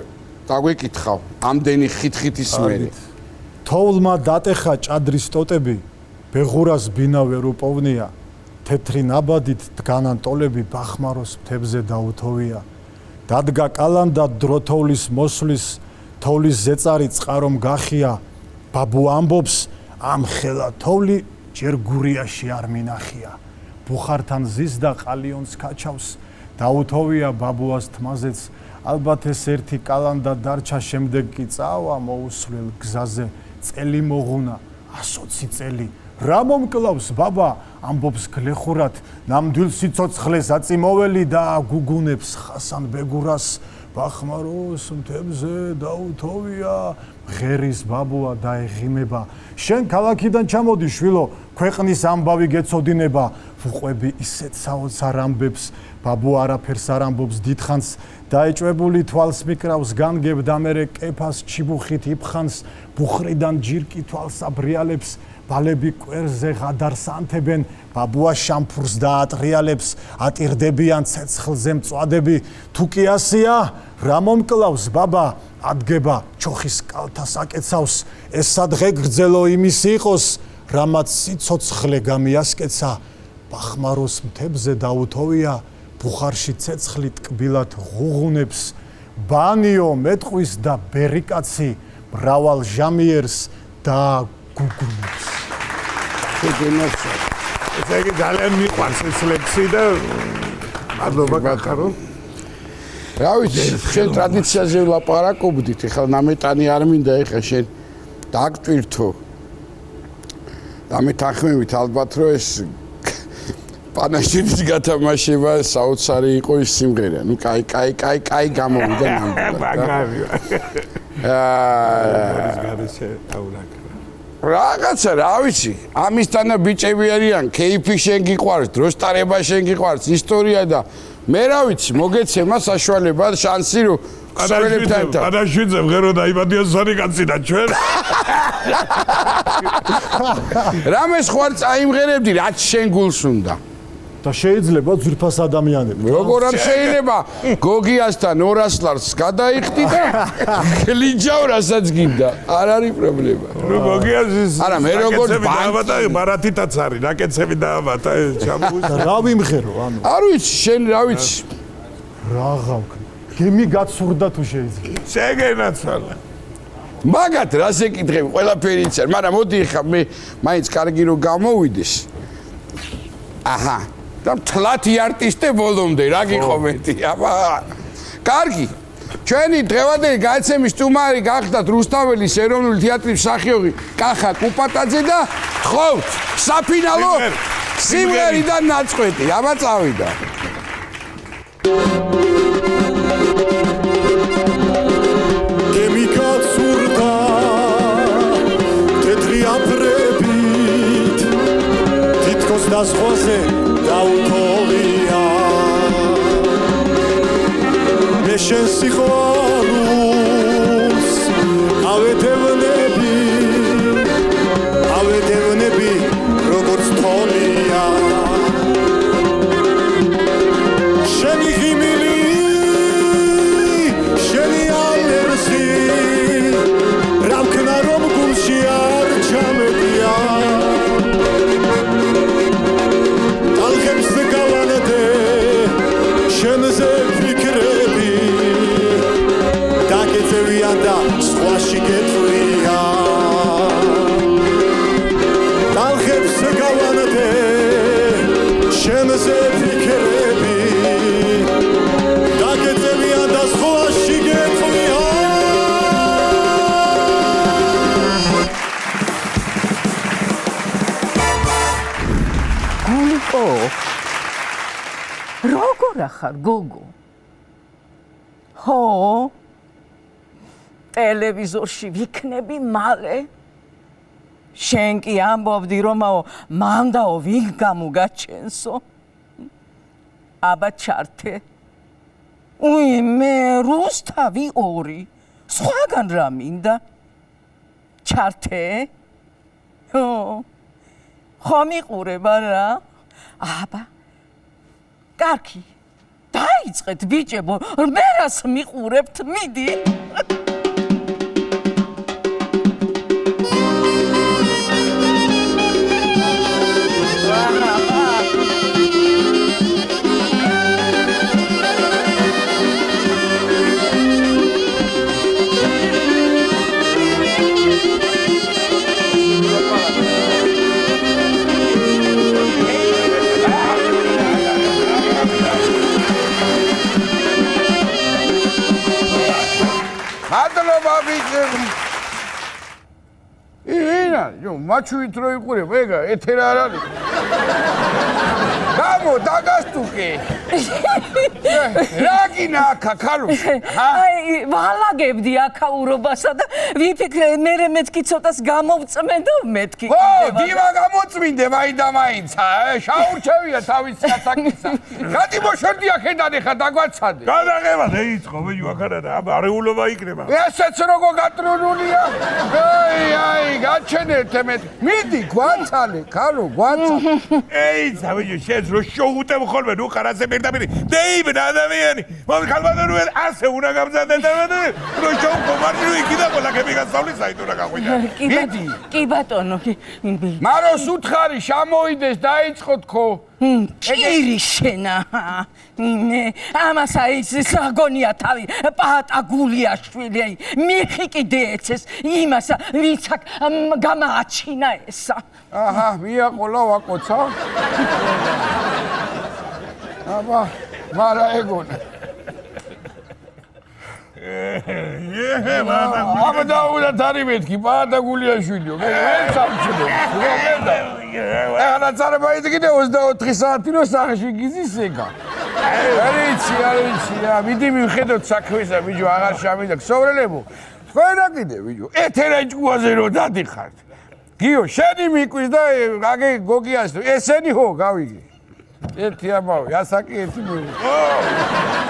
დაგვეკითხავ ამდენი ხითხითის მერე. თოვლმა დატეხა ჭადრის ტოტები, ბეღურას ბინა ვერ უპოვნია, თეთრი ნაბადით დგანან ტოლები ბახმაროს მთებზე დაუთოვია. დადგა კალანდა დროთოვლის მოსვლის, თოვლის ზეწარი წყარომ გახია, ბაბუ ამბობს ამ ხელა თოვლი ჯერ გურიაში არ მინახია. ბუხართან ზის და ყალიონს კაჩავს, დაუთოვია ბაბუას თმაზეც, ალბათ ეს ერთი კალანდა დარჩა, შემდეგ კი წავა მოусვლელ გზაზე, წელი მოღუნა 120 წელი. რა მომკლავს ბაბა, ამბობს გლეხურად, ნამდვილ სიცოცხლეს აწიმოველი და გუგუნებს ხასან ბეგურას, ბახმაროს მთებზე დაუთოვია, ღერის ბაბუა დაეღიმება. შენ ქალაქიდან ჩამოდი შვილო, ქვეყნის ამბავი გეცოდინება, ვუყვები ისეთ საოცარ ამბებს, ბაბუ არაფერს არ ამბობს დიდხანს, დაეჭვებული თვალს მიკრავს განგებ და მერე კეფას ჩიბუხით იფხანს, ბუხრიდან ჯირკი თვალს აბრიალებს, ბალები კვერზე ღადარს ანთებენ, ბაბუა შამფურს დაატრიალებს, ატირდებიან ცეცხლზე მწვადები, თუ კი ასეა, რა მომკლავს ბაბა, ადგება ჩოხის კალთას აკეცავს, ეს სადღე გრძელო იმის იყოს, რამაც სიცოცხლე გამიასკეცა, ბახმაროს მთებზე დაუთოვია, ბუხარში ცეცხლი ტკბილად ღუღუნებს, ბანიო მეტყვის და ბერიკაცი, მრავალ ჟამიერს და გუგუნებს. ესე იგი ძალიან მიყვარს ეს ლექსი და მადლობა გახარო. რა ვიცი, შენ ტრადიციაზე ვლაპარაკობდით, ეხლა ნამეტანი არ მინდა, ეხლა შენ დაგტვირთო. და მე თანხმევით ალბათ რომ ეს პანაჟირის გათამაშება საოცარი იყო ის სიმღერა. ნუ კაი გამოვიდა ნამდვილად. მაგარია. აა რაღაცა რა ვიცი, ამისთანა ბიჭები არიან, кейფი შენ გიყვარს, დროს ტარება შენ გიყვარს, ისტორია და მე რა ვიცი, მოგეცემა საშუალება, შანსი რომ პანაჟიძე, პანაჟიძე ღერო დაიბადია ზარი კაცი და ჩვენ. რამეს ხوار წაიმღერებდი, რაც შენ გულს უნდა. და შეიძლება ძვირფას ადამიანები. როგორ არ შეიძლება გოგიასთან 200 ლარს გადაიხდი და გლიჯავ რასაც გინდა. არ არის პრობლემა. ნუ გოგიას არა, მე როგორც დააბატა ბარათითაც არის, ნაკეცები დააბატა ჩამოვიდა. რა ვიმღერო, ანუ არ ვიცი, შენ რა ვიცი. რაღა ვქნა. გემი გაცურდა თუ შეიძლება. შეგენაცვალა. მაგათ რას ეკითხები, ყველაფერი იცარ, მაგრამ მოდი ხა მე მაინც კარგი რომ გამოვიდეს. აჰა. და თლათი არტისტე ბოლომდე რა გიყომეთი აბა კარგი ჩვენი დღევანდელი გადაცემის სტუმარი გახდათ რუსთაველის ეროვნული თეატრის მსახიობი კახა კუპატაძე და თხოვთ საფინალო სიმღერიდან ნაწყვეტი აბა წავიდა გემი გაცურდა თეთრი აფრე და სხვაზე დაუთოვია მე შენ სიყვარულს ავედევნები როგორც თოლია შენი ღიმილი შენი ალერსი რა ვქნა რომ გულში არ ჩამედია ტალღებს გავანადე შენზე ფიქრები დაგეწევიან და სხვაში გეტყვია ტალღებს გავანადე შენზე ფიქრები დაგეწევიან და სხვაში გეტყვია გულიკო როგორ ახარ გოგო ხო ტელევიზორში ვიქნები მალე შენ კი ამბობდი რომაო მანდაო ვინ გამოგაჩენსო აბა ჩართე უი მე რუსთავი ორი სხვაგან რა მინდა ჩართე ხო მიყურება რა აბა კარგი დაიწყეთ ბიჭებო მე რას მიყურებთ მიდი მაჩვით რო იყურებ ეგა ეთერ არ არის გამო დაგასტუკე რა გინა აქა ქალუში აი ვალაგებდი აქაურობასა და ვიფიქრე მე მეთქი ცოტას გამოვწმენდო მეთქი ო დიმა გამოწმინდე მაინდა-მაინცა შაურჩევია თავის საკისა გადი მოშორდი აქედან ეხა დაგვაცადე გადაღება დაიწყო მეჯო აქადა არეულობა იქნება ესეც როგორ გატრონულია აი გაჩენეთ მე მიდი გვაცალე ქალო გვაცალე ეი სამეჯო შენს რო შოუტებ ხოლმე ნუ ხარაზე პირდაპირ დეიბნა ადამიანი მომი ქალბატონო ასე უნდა გამზადე და რო შოუ კომარჯი იქიდა ყველა გასავლის საით უნდა გაყვიდა მიდი კი ბატონო მაროს უთხარი შემოიდეს დაიწყო თქო ჭირი შენა მე ამას აი საგონია თავი პატა გულიაშვილი მიხი კიდე ეცეს იმას ვინც აქ გამააჩინა ესა აჰა მიაყოლა ვაკოცა აბა მარა ეგონა აბა დაუდა თარი მეთქი პატა გულიაშვილიო მე ვერ სამჩნო რომედა ეხლა წარბაიდი კიდე 24 საათი რო სახში გიზის ეგა არიცი მიდი მივხედოთ საქმესა ბიჭო აღარ შამიდა ქსოვრელებო თქვენა კიდე ბიჭო ეთერა ჭკუაზე რო დადიხართ გიო შენი მიკვის და აგე გოგიას ესენი ხო გავიგე ერთი ამავე ასაკი ერთი მოი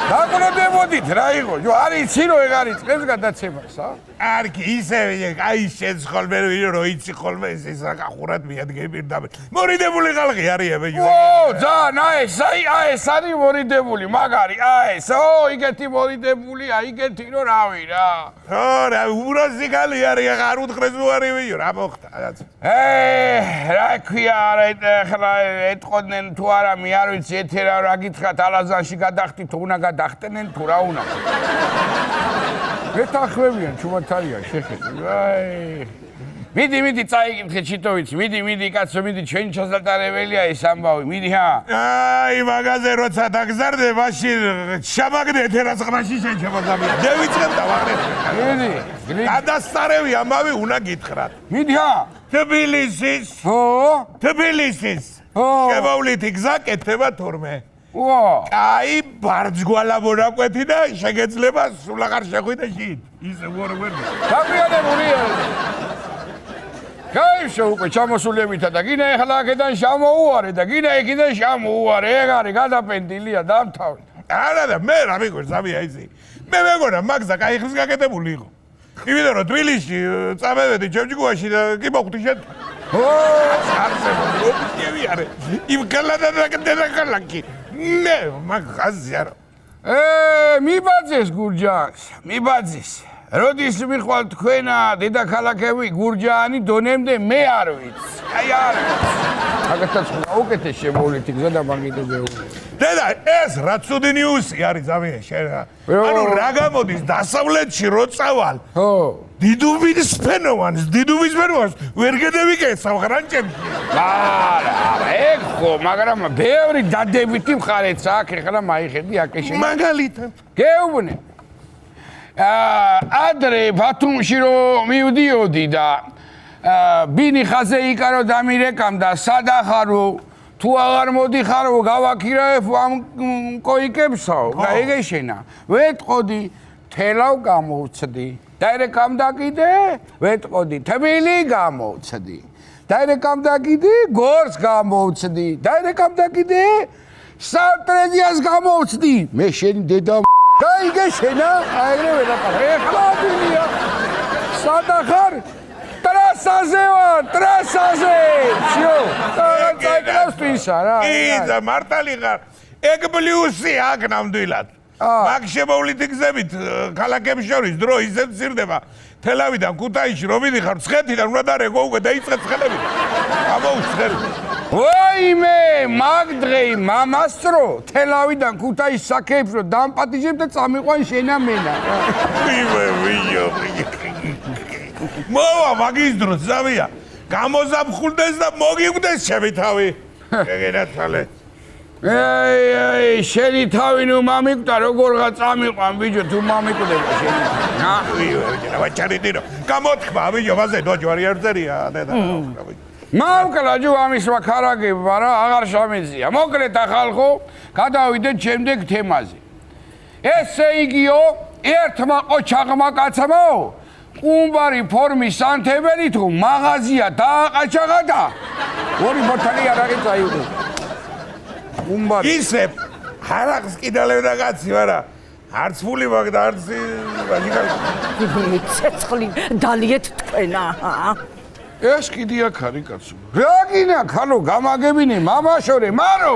დაგვრებოდით რა იყო ჯო არიცი რო ეგ არის წებს გადაცემას არკი ისე აი შენს ხოლმე რო იცი ხოლმე ეს რა გახურად მიადგები პირდაპირ მორიდებული ხალხი არია ბიჭო ო ძალიან ეს არის მორიდებული მაგარი ეს იგეთი მორიდებული იგეთი რო რავი რა ხო რა უროზი გალი არის არ უთხრეს უარი ბიჭო რა მოხდა რა ქვია არა ეხლა ეთყოდნენ თუ არა მე არ ვიცი ეთერა რა გითხრათ ალაზანში გადახტით უნდა გადახტენენ თუ რა უნდა მეთახვევიან ჩუმათარია შეხედე აი მიდი წაიკითხე ჩიტოვიცი მიდი კაცო მიდი ჩვენ ჩასატარებელია ეს ამბავი მიდი აი მაგაზე როცა დაგზარდე მაშინ შამაგდე ეთერას ყმაში შენ შემოძამია დევიწყებ და ვაღრებ მიდი გადასწარევი ამბავი უნდა გითხრათ მიდი თბილისის შემოვლითი გზა კეთება თურმე აი ბარძგვალა მონაკვეთი და შეგეძლება სულ აღარ შეხვიდე შით ისე ვერ დაგვიანებულია გაიმშო უკვე ჩამოსულებითა და გინდა ეხლა აქედან შემოუარე და გინდა იქიდან შემოუარე. ეგ არის გადაპენდილია დამთავრდა. არა და მე რა მიგვერს ამია ისი. მე მეგონა მაგზა кай ხის გაკეთებული იყო. იმიტომ რომ თბილისში წამევედი ჯებჯიგუაში და კი მოხვდი შენ. არსებობს მოკები არა. იმ კალადაკი. მე მაგაზი არა. მიბაძეს გურჯაანს, მიბაძეს. როდის მიხვალ თქვენა დედაქალაქები გურჯაანი დონემდე მე არ ვიცი. აი არა. აგათაც უკეთეს შემოვლით გზა და მაგიდებეული. დედა ეს რა ცუდი ნიუსი არის ზამია შენ რა. ანუ რა გამოდის დასავლეთში რო წავალ. ხო. დიდუბის ფენოვანს ვერ გადავიკეცავ ხრანჭებში. არა, ეგ ხო, მაგრამ ბევრი დადებითი მხარეც აქვს, ეხლა მაიხედი აკეშენ. მაგალითად. გეუბნე. ადრე ბათუმში რომ მივდიოდი და ბინი ხაზე იკარო დამირეკამდა სადახარო თუ აღარ მოდიხარო გავაქირაებ ამ კოიკებსაო და ეგეშენა ვეტყოდი თელავ გამოვცდი დაირეკამდა კიდე ვეტყოდი თბილი გამოვცდი დაირეკამდა კიდე გორს გამოვცდი დაირეკამდა კიდე სატრეზიას გამოვცდი მე შენი დედა გაიგეშენა აერე ველაპარაკ ეხლა ბინია სადახარ ტრასაზე ვარ ტრასაზე შო წაიკლავსთვისა რა იზა მართალი ხარ ეგ პლუსი აქ ნამდვილად მაგ შემოვლითი გზებით ქალაქებს შორის დრო ისე მცირდება თელავიდან ქუთაისში რომ მიდიხარ ცხეთიდან უნდა დარეგო უკვე დაიწყე ცხელები ამოუცხელი ვაიმე მაგ დღე მამასრო თელავიდან ქუთაისში საქეებს რომ დამპატიჟებ და წამიყვან შენა მენა ვიო მოვა მაგის დროს ზავია გამოზამხულდეს და მოგიგვდეს ჩემი თავი ეგენათალე ეი შენი თავი ნუ მამიკვდა როგორღა წამიყვან ბიჭო თუ მამიკვდება შენი ვიო ეჯერა ვაჭარიდინო გამოთქვა ბიჭო ვაზე დოჯვარი ერთერია დედა მამკლა ჯო ამისვა ქარაგება რა აღარ შემეძია მოკლედ ახალხო გადავიდეთ შემდეგ თემაზე ესე იგიო ერთმა ყოჩაღმა კაცმო ყუმბარი ფორმის სანთებელი თუ მაღაზია დააყაჩაღა და ორი ბოთალი არაღი წაიღო ყუმბარი ისე ჰარაკს კიდალევდა კაცი ვარა არც ფული მაგ და არც ცეცხლი დალიეთ თქვენა ეს კიდე აქ არის კაცო რა გინა ხალო გამაგებინე მამაშორე მარო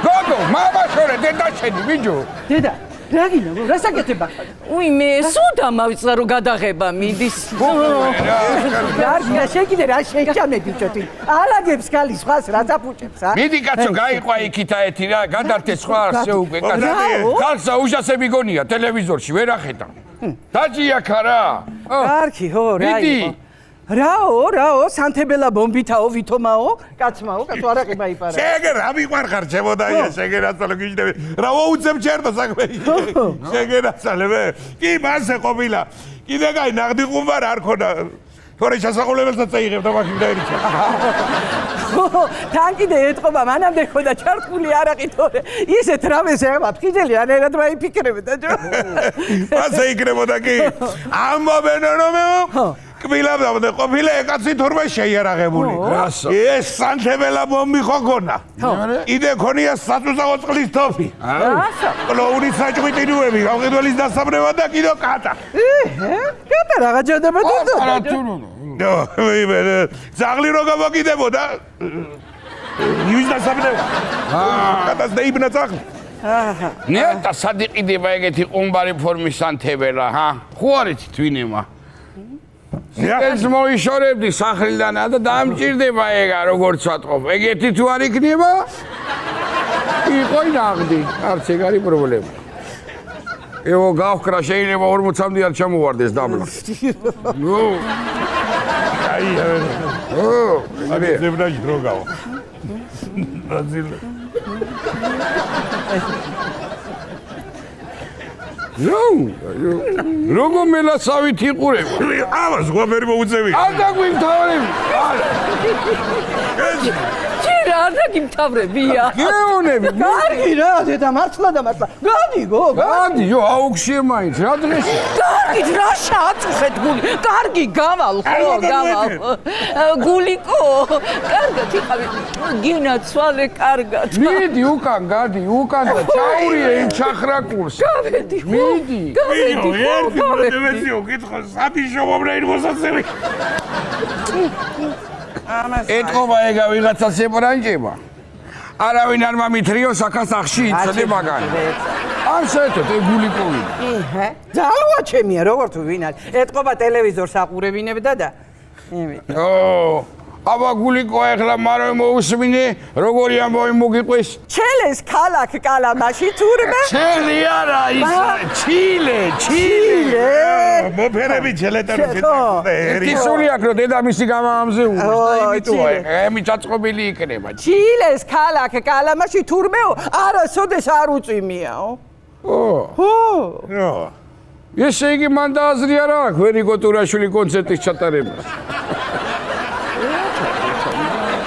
გოგო მამაშორე დედაშენი ბიჭო დედა რა გინა რასაკეთება უი მე სუდა მავიწყდა რომ გადაღება მიდის რა შეგიდე რა შეჭამე ბიჭოთი ალაგებს ხალი სხვას რა დაფუჭებს ა მიდი კაცო გაიყვა იქითა ეთი რა გადართე სხვა არსე უკვე კაცო ხალხსა უშასები გონია ტელევიზორში ვერ ახედა დაჭია ხარა კარგი ხო რა იყო რაო სანთებელა ბომბითაო ვითომაო კაცმაო კაცო არაყება იპარა შეგე რა მიყვარხარ ჩემოდაია შეგე რაცალო გიჟდები რა უუცებ ჩერტო საქმე შეგე რაცალე მე კი მასე ყოფილა კიდე კაი ნაღდი ყუმბარ არ ქონდა თორე შესაყოლებელსაც წაიღებ და მაგ დაერიჩა თან კიდე ეთყობა მანამდე ხოდა ჩართული არაყი თორე ისეთ რამეს ეხება ფხიძელი რანაირად მაიფიქრებდა ჯო მასე იქნებოდა კი ამბობენ რომ კბილა და ყოფილა ეკაცი თურმე შეიარაღებული ეს სანთებელა ბომბი ხო ქონა კიდე ქონია საწუწაღო წყლის თოფი კლოუნის საჭყვიტინუები გამყიდველის დასაბრება და კიდო კატა კატა რა გაჯერდება დო ზაღლი რო გამოგიდებოდა յուის დასაბრება კატას დაიბნა ზაღლი ნეტა სადიყიდება ეგეთი ყუმბარი ფორმის სანთებელა ჰა ხო არის თვინემა ეს მოიშორებდი სახლიდან და დამჭირდება ეგა როგორც ვატყობ ეგეთი თუ არ იქნება იყოი ნაღდი არც ეგ არის პრობლემა ევო გავხკრა შეიძლება 40-მდე არ ჩამოვარდეს დაბლა ნუ აი აი ზებრაჟ დრო გავა ბაზილ როგორ მელასავით იყურება? ამას გვაფერი მოუწევი. არ დაგვიმთავრები. ჩირა და კარგი მთავრებია. გეუნები. კარგი რა, დედა მართლა და მართლა. გადიგო, გადიო, აუქშიე მაინც, რა დღეში? კარგი რა შაწუხეთ გული. კარგი გავალ ხო, გავალ. გულიკო, კარგად იყავი. გინაცვალე კარგად. მიდი უკან, გადი, უკან და ჩაურიე იმ ჩახრაკურს. გავედი. მიდი. გავედი. ერთი პროდემესი უკითხო, საბიშვო რაინგოსაცები. ეთყობა ეგა ვიღაცას ებრანჭება. არავინ არ მომითრიო საქასახში იცოდე მაგარი. ან საერთოდ ეგულიკოვი. ძალოა ჩემია, როგორ თუ ვინ არის? ეთყობა ტელევიზორს აყურებინებდა და იმით. ო, აბა გულიკო ახლა მარო მოусმინე, როგორი ამბავი მოგიყვეს? ჩელეს ქალაქ კალამაში თურმე? ჩელი არა ის, ჩილე. მოფერები ჩელეტანო ისული აქ რომ დედამისი გამამზე უვლის და იმითოა, ემი ჩაწყობილი იქნება. ჩილეს ქალაქ კალამაში თურმეო, არასოდეს არ უწვიმიაო. ხო. ესე იგი მან დააზრია რა აქვს ვერიგო ტურაშვილი კონცერტის ჩატარებას.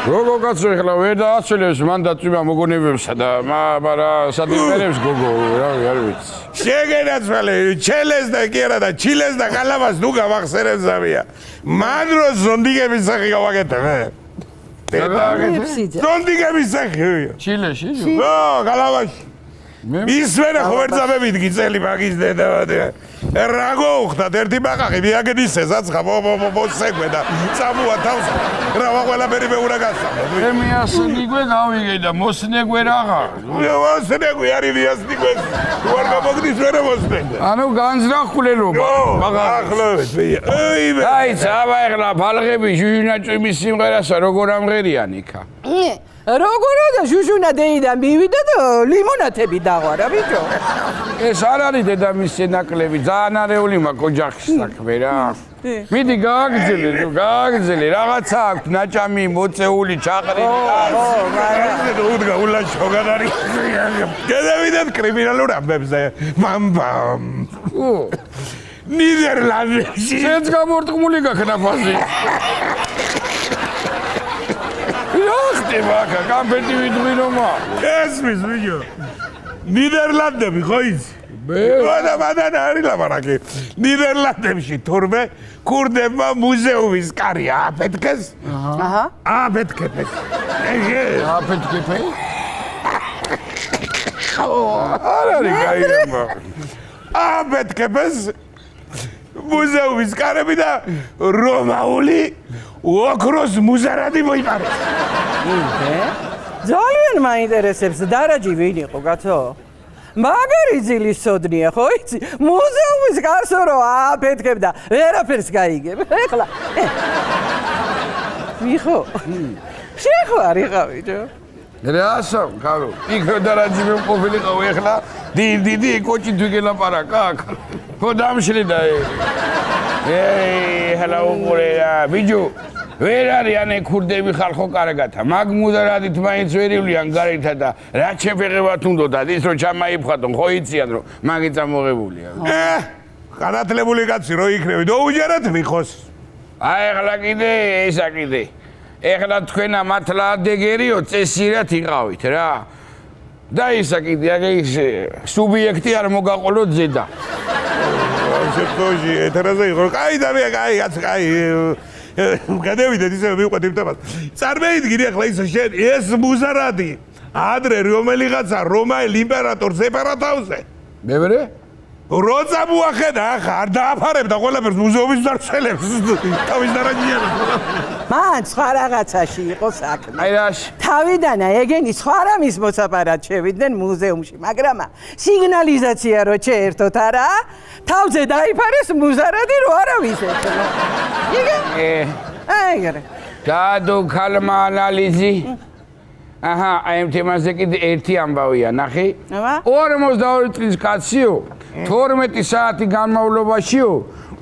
გოგო კაცო ახლა ვერ დააცილებს მან დაწვიმა მოგონებებსა და მაგრამ სადიმერებს გოგო რავი არ ვიცი. შეგენაცვალე ჩელეს და კი არა და ჩილეს და კალამას ნუ გავახსენებ ზავია. მან რო ზონდიგების სახი გავაკეთე მე. ზონდიგების სახი. ჩილეში? ო, კალამაში. ისმენა ხوارძაბებით გიწელი მაგის დედა. რა გოხდათ ერთი ბაყაყი მიაგედის ესაც მოსეგვე და წამოა თავს რა ყველაფერი მეურა გასწავლა. მე ასნიგვე გავიგე და მოსნეგვე რაღა. მოსნეგვე არის ვიასნიგვეს. თუ არ გამოგდის ვერ მოსნეგვე. ანუ განზრახულელობა. ახლოვეთ ვია. აი, აბა ახლა ბალღები ჟუჟუნაჭვიმის სიმღერასა როგორ ამღერიან იქა? როგორა და ჟუჟუნა დეიდან მივიდა და ლიმონათები დაღვარა ბიჭო. ეს არ არის დედამისი ნაკლები, ძალიან არეული მაქვს ოჯახის საქმე რა. მიდი გააგრძელე, რაღაცა აქვს ნაჭამი, მოწეული, ჩაყრილი. უდგა ულაშო გადარი. გადავიდეთ კრიმინალურ ამბებზე. მამბამ. ნიდერლანდებში. შენც გამორტყმული გაქვს ნაფასი. ხტი მაგა კამპეტი ვიდღინომა ესმის ვიჯო ნიდერლანდები ხო იცი და მადანა არის ლაპარაკი ნიდერლანდებში თურმე კურდებმა მუზეუმის კარი აფეთქეს აფეთქეს აფეთქე არ არის გაიგება აფეთქეს მუზეუმის კარები და რომაული ოქროს მუზარადი მოიპარეს. ძალიან მაინტერესებს დარაჯი ვინ იყო კაცო? მაგარი ძილის სოდნია ხო იცი? მუზეუმის გარსო რო აფეთქებდა, ვერაფერს გაიგებ. ეხლა მიხო. შეხო არიყავი ჯო. რასო, კარო. იქ დარაჯი მე ყოფილიყავ ეხლა დიდი კოჭი თუგელაპარაკა აქ. ხო დამშლი და ჰელა უყურე ბიჯუ ვერ არიან ქურდები ხალხო კარგათა მაგ მუდარადით მაინც ვერივლიან გარეთა და რა შეფեղებათ უნდათ ის რომ ჩამაიფხატონ ხო იციან რომ მაგით ამოღებულია განათლებული კაცი რო იქნები დაუჯერათ მიხოს აი ახლა კიდე ესა კიდე ეხლა თქვენა მართლა დეგერიო წესიერად იყავით რა და ისა კიდე აგე ის სუბიექტი არ მოგაყოლოთ ზედა შეკოჟი ეთერაზე იყო კაი და მე კაი გადავიდეთ ისე მივყვეთ იმტებას წარმოიდგინე ახლა ის შენ ეს მუზარადი ადრე რომელიღაცა რომაელ იმპერატორს ეპარათავზე მევერე როცა მოახედა ახლა არ დააფარებდა ყველაფერს მუზეუმის დარჩელებს თავის დარაჯია მან სხვა რაღაცაში იყო საქმე აი რაში თავიდანა ეგენი სხვა რამის მოსაპარად შევიდნენ მუზეუმში მაგრამ სიგნალიზაცია რო შეერთოთ არა თავზე დაიფარეს მუზარადი რო არავის ეთნო ეგრე დადო ქალმა ანალიზი აჰა აი ამ თემაზე კიდე ერთი ამბავია ნახე 42 წლის კაციო 12 საათი განმავლობაშიო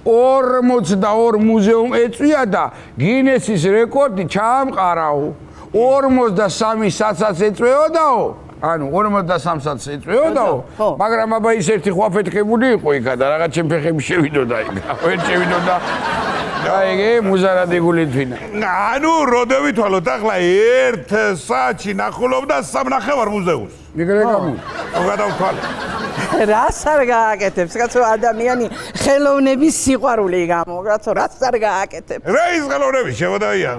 42 მუზეუმ ეწვია და გინესის რეკორდი ჩაამყარაო 43 საათს ეწვეოდაო ანუ 43 საათს ეწვეოდაო მაგრამ აბა ის ერთი ხვაფეთქებული იყო იქა და რაღაც ჩემ ფეხები შევიდოდა იქ ვერ შევიდოდა აიგე მუზარადი გულითვინა. ანუ როდები თვალოთ ახლა 1 საათში ნახულობდა 3.5 მუზეუმს. მიგრე გამო. გადავთვალე. რას არ გააკეთებს, კაცო ადამიანი ხელოვნების სიყვარული გამო, კაცო რას არ გააკეთებს. რა ის ხელოვნები შევდაია.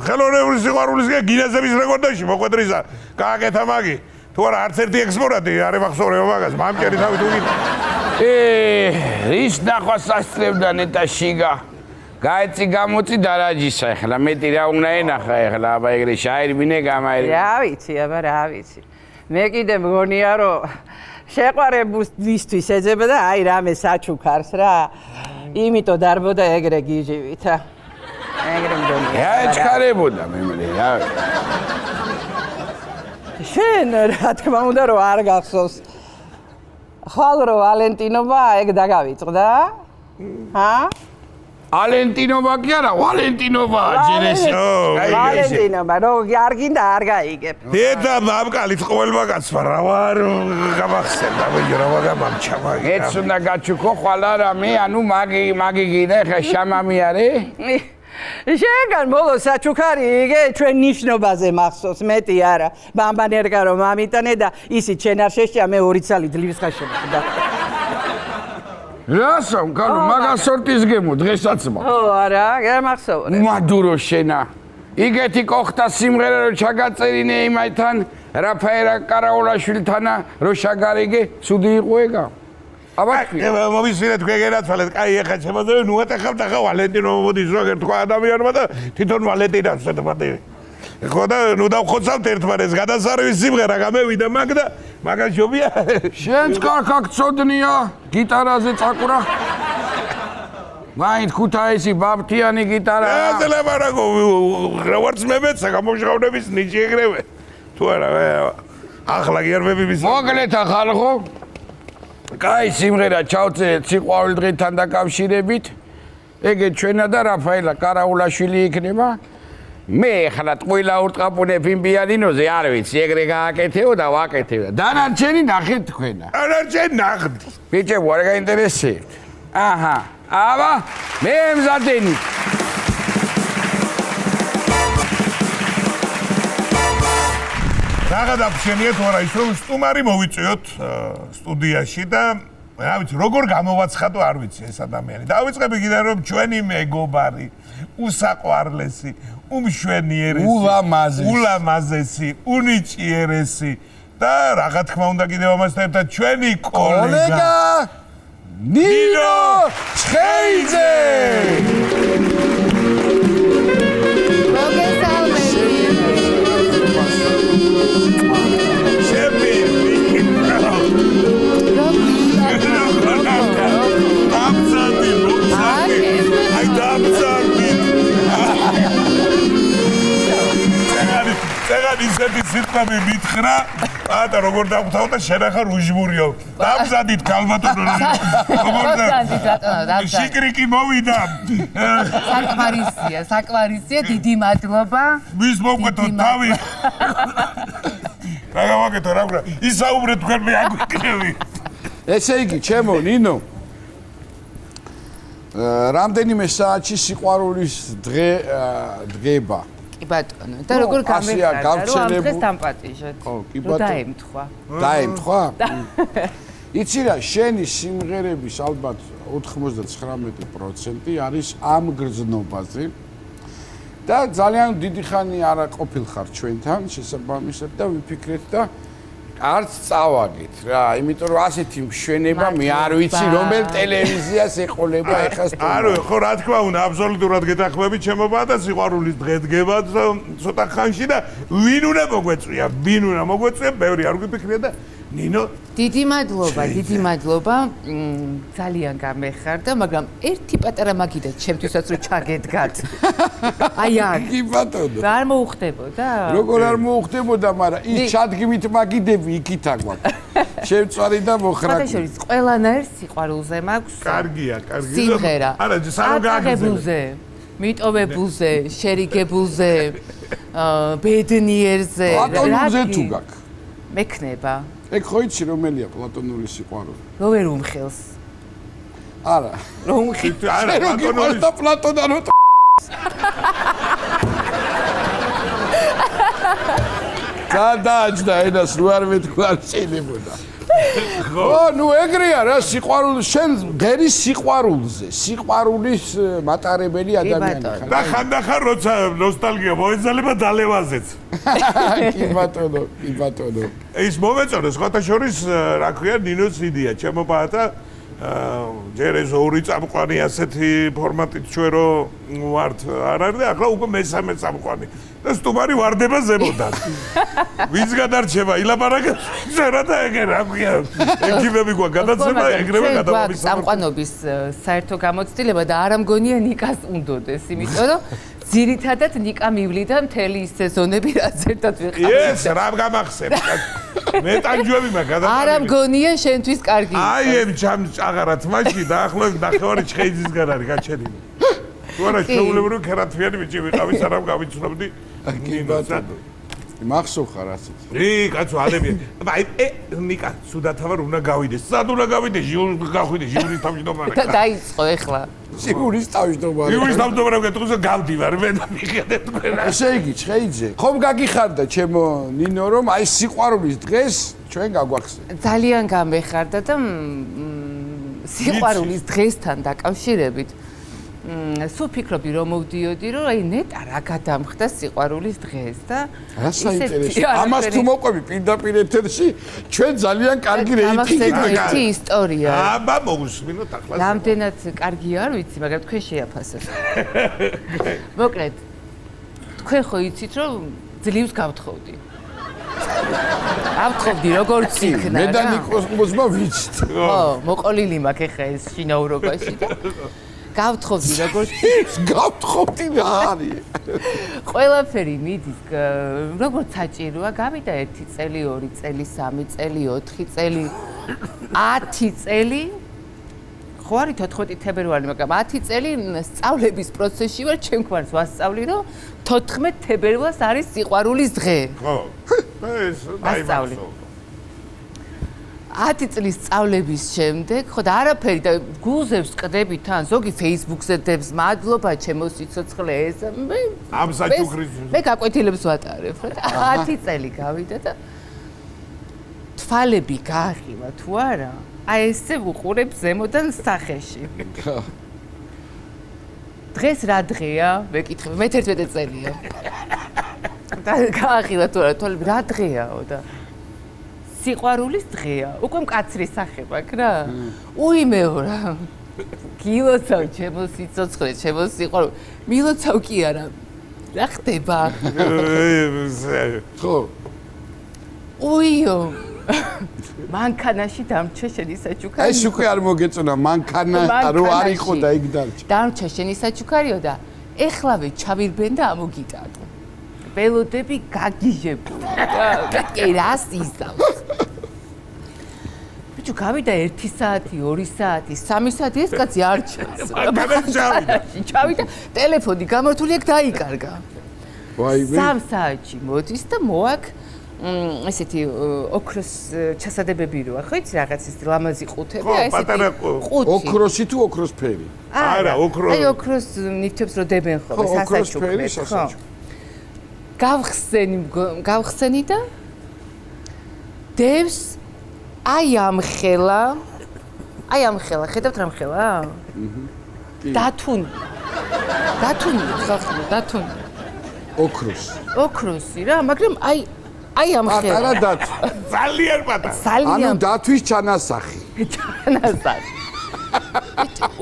ხელოვნების სიყვარულის გინეზების რეკორდში მოყვედრისა გააკეთა მაგი. თუ არა არც ერთი ექსპორატი არ ემახსოვრება მაგას, მამჭერი თავით უგინდა. ის ნახვას ასწრებდა ნეტა შიგა. გაეცი გამოწი დარაჯისა ახლა მეტი რა უნდა ენახა ახლა აბა ეგრე შაირბინე გამაირბინე. რა ვიცი, აბა რა ვიცი. მე კიდე მგონია რომ შეყვარებისთვის ეძება და აი რამე საჩუქარს რა. იმიტომ დარბოდა ეგრე გიჟივით. ეგრე მგონია. რა ეჩქარებოდა მე რა. შენ რა თქმა უნდა რომ არ გახსოვს. ხვალ რო ვალენტინობა ეგ დაგავიწყდა? ჰა? ალენტინობა კი არა, ვალენტინობა ჯერესი. ვალენტინობა, რო არ გინდა არ გაიგებ. დედა მამკალით ყოველმა კაცმა რა ვარ გამახსენდა მე რა ვაგამამჩა მაგი. ეც უნდა გაჩუქო ხვალ რამე, ანუ მაგი გინდა ხა შამამი არის? შეგან ბოლოს საჩუქარი იგე ჩვენ ნიშნობაზე მახსოვს მეტი არა. ბამბანერგა რომ ამიტანე და ისიც შენ არ შეშია მე 2 წელი ძლივს ხაშებდა. რასო, კანო, მაგას სორტის გემო დღესაც მა. ო არა, გამახსოვრე. მადურო შენა. იგეთი კოხთა სიმღერა რო ჩაგაწერინე იმაიდან რაფაელა კარაულაშვილთანა რო შაგარიგე, ცუდი იყო ეგა. აბა მომისმინეთ გვეგენათვალეთ, კაი ეხა შემოძებ, ნუ ატეხავთ ახლა ვალენტინო მოდის როგორ თქვა ადამიანმა და თვითონ ვალენტინას ვეთბატე. ხო და ნუ დავხოცავთ ერთმანეთს, გადასარვის სიმღერა გამევიდა მაგ და მაგას ჯობია. შენც კარგა გწოდნია, გიტარაზე წაკვრა. მაინც ქუთაისი ბაბთიანი გიტარა. ეზლება რა ვარც მემეცა გამოჟღავნების ნიჭი ეგრევე. თუ არა ახლა გერბები მის. მოგლეთა ხალხო. კაი სიმღერა ჩავწერეთ სიყვარული დღეთან დაკავშირებით. ეგე ჩვენა და რაფაელა კარაულაშვილი იქნება. მე ახლა ყველა ურტყაპუნე ფიმბიანინოზე არ ვიცი, ეგრე გააკეთეო და ვაკეთებ და დანარჩენი ნახეთ თქვენა. დანარჩენი ნახდი. ბიჭებო, არ გაინტერესებთ? აჰა, აბა, მე მზადენი. რაღა დაფშენიეთ ვარა ის რომ სტუმარი მოვიწვიოთ სტუდიაში და რა ვიცი როგორ გამოვაცხადო არ ვიცი ეს ადამიანი. დავიწყები კიდე რომ ჩვენი მეგობარი, უსაყვარლესი, უმშვენიერესი, ულამაზესი, უნიჭიერესი და რა თქმა უნდა კიდევ ამასთან ერთად ჩვენი კოლეგა ნინო ცხეიძე. ისეთი სიტყვები მითხრა, ატა როგორ დავხვდავ და შენ ახლა რუჟმურიო. დამზადით ქალბატონო. შიკრიკი მოვიდა. საკვარისია, დიდი მადლობა. ვის მოგყვეთო თავი? რა გავაკეთო რა ვქნა? ისაუბრეთ თქვენ მე აგვიკრევი. ესე იგი, ჩემო ნინო. რამდენიმე საათში სიყვარულის დღება. კი ბატონო, და როგორ გამეხარა, რომ ამ დღეს დამპატიჟეთ. ხო, კი ბატონო. დაემთხვა. დაემთხვა? იცი რა, შენი სიმღერების ალბათ 99% არის ამ გრძნობაზე. და ძალიან დიდი ხანი არა ყოფილხარ ჩვენთან შესაბამისად და ვიფიქრეთ და არც წავაგეთ რა, იმიტომ რომ ასეთი მშვენება მე არ ვიცი რომელ ტელევიზიას ეყოლება ეხა სტუმარი. არა, ხო რა თქმა უნდა, აბსოლუტურად გეთანხმებით ჩემობა და სიყვარულის დღე დგება ცოტა ხანში და ვინ უნდა მოგვეწვია, ბევრი არ გვიფიქრია და ნინო დიდი მადლობა, ძალიან გამეხარდა, მაგრამ ერთი პატარა მაგიდეთ ჩემთვისაც რომ ჩაგედგათ. აი აქ. კი ბატონო. არ მოუხდებოდა? როგორ არ მოუხდებოდა, მაგრამ ის ჩადგმით მაგიდები იქით აგვაქვს. შემწვარი და მოხრაკი. ფათაშორის ყველანაირ სიყვარულზე მაქვს. კარგია. სიმღერა. არა, სანამ გააგზავნე. მიტოვებულზე, შერიგებულზე, ბედნიერზე. პლატონურზე თუ გაქვს? მექნება. ეგ ხო იცი რომელია პლატონური სიყვარული? რო ვერ უმხელს. არა. რომ არა, გიყვარს და პლატონანო დააჯდა ენას რო არ მეთქვა წინებოდა. ო, ნუ ეგრეა რა სიყვარული შენ ღერი სიყვარულზე, სიყვარულის მატარებელი ადამიანი ხარ. და ხანდახან როცა ნოსტალგია მოეძალება დალევაზეც. კი ბატონო, კი ბატონო. ის მომეწონა სხვათა შორის რა ქვია ნინოს იდეა ჩემო პაატა ჯერ ეს ორი წამყვანი ასეთი ფორმატით ჩვენ რო ვართ არ არის და ახლა უკვე მესამე წამყვანი და სტუმარი ვარდება ზემოდან ვინც გადარჩება ილაპარაკა ზერა და ეგ რა ქვია ექიმები გვა გადაცემა ეგრევე გადამომისმა წამყვანობის საერთო გამოცდილება და არ ამგონია ნიკას უნდოდეს იმიტომ რომ ძირითადად ნიკა მივლიდა მთელი ის სეზონები რაც ერთად ვიყავით ეს რა გამახსენე მეტანჯვები მაგადა არ ამგონია შენთვის კარგი აი եմ ჭაღარა თმაში და ახლო ნახევარი ჩხეიძისგან არის გაჩენილი თუ არა შეულებრივი ქერათვიანი ბიჭი ვიყავი სანამ გავიცნობდი კი ბატონო. მახსოვ ხარ ასეთ. კაცო ალები. აი ნიკა სუდათავარ უნდა გავიდეს. სად უნდა გავიდეს? გახვიდეს ჟიურის თავმჯდომარე. და დაიწყო ეხლა. სიგურის თავმჯდომარე. ჟიურის თავმჯდომარე გეტყვის გავდივარ მე და მიხედე თქვენ. ესე იგი, ჩხეიძე. ხომ გაგიხარდა ჩემო ნინო რომ აი სიყვარულის დღეს ჩვენ გაგვახსენე. ძალიან გამეხარდა და სიყვარულის დღესთან დაკავშირებით სულ ფიქრობდი რომ მოვდიოდი რომ აი ნეტა რა გადამხდა სიყვარულის დღეს და რა საინტერესო ამას თუ მოყვები პირდაპირ ეთერში ჩვენ ძალიან კარგი რეიტინგი გვაქვს ერთი ისტორია აბა მოусმინოთ ახლა რამდენად კარგი არ ვიცი მაგრამ თქვენ შეაფასოთ მოკლედ თქვენ ხო იცით რომ ძლივს გავთხოვდი ავთხოვდი როგორც იქნა მე და ნიკოსმა ვიცით ხო მოყოლილი მაქვს ახლა ეს შინაურობაში და გავთხოვდი როგორც გავთხოვდი რა არის ყველაფერი მიდის როგორც საჭიროა გავიდა 1 წელი 2 წელი 3 წელი 4 წელი 10 წელი ხო არის 14 თებერვალი მაგრამ 10 წელი სწავლების პროცესში ვარ ჩემ გვარს ვასწავლი რომ 14 თებერვალს არის სიყვარულის დღე ხო ეს ვასწავლი 10 წლის სწავლების შემდეგ, ხო და არაფერი და გულზევს ყდები თან, ზოგი Facebook-ზე დებს, მადლობა ჩემო სიცოცხლე ეს მე ამ საჩუქრის მე გაკვეთილებს ვატარებ, ხო და 10 წელი გავიდა და თვალები გააღიმა თუ არა? აი ესე ვუყურებ ზემოდან სახეში. დღეს რა დღეა? ვეკითხები, მე 11 წელია. და გააღიმა თუ არა, თვალები რა დღეაო და სიყვარულის დღეა. უკვე მკაცრი სახე მაქვს რა. უიმეო რა. გილოცავ ჩემო სიცოცხლე, ჩემო სიყვარული. მილოცავ კი არა. რა ხდება? ხო. უიო. მანქანაში დამრჩა შენი საჩუქარი. ეს უკვე არ მოგეწონა, მანქანა რო არ იყო და იქ დარჩა. დამრჩა შენი საჩუქარიო და ეხლავე ჩავირბენ და ამოგიტანო. ველოდები გაგიჟებდა. კი რას ისავს? ბიჭო, გავიდა 1 საათი, 2 საათი, 3 საათი ეს კაცი არ ჩანს. ჩავიდა, ტელეფონი გამართული აქ დაიკარგა. ვაიმე. 3 საათში მოდის და მოაქ ესეთი ოქროს ჩასადებები როა, ხო იცი რაღაც ის ლამაზი ყუთები, აი ესეთი ყუთი. ოქროსი თუ ოქროსფერი? არა, ოქროს. აი ოქროს ნივთებს რო დებენ ხოლმე სასაჩუქრად, ხო? გავხსენი და დევს აი ამ ხელა ხედავთ რამ ხელა? დათუნი ოქროსი რა მაგრამ აი ამ ხელა პატარა დათვი ძალიან პატარა ანუ დათვის ჩანასახი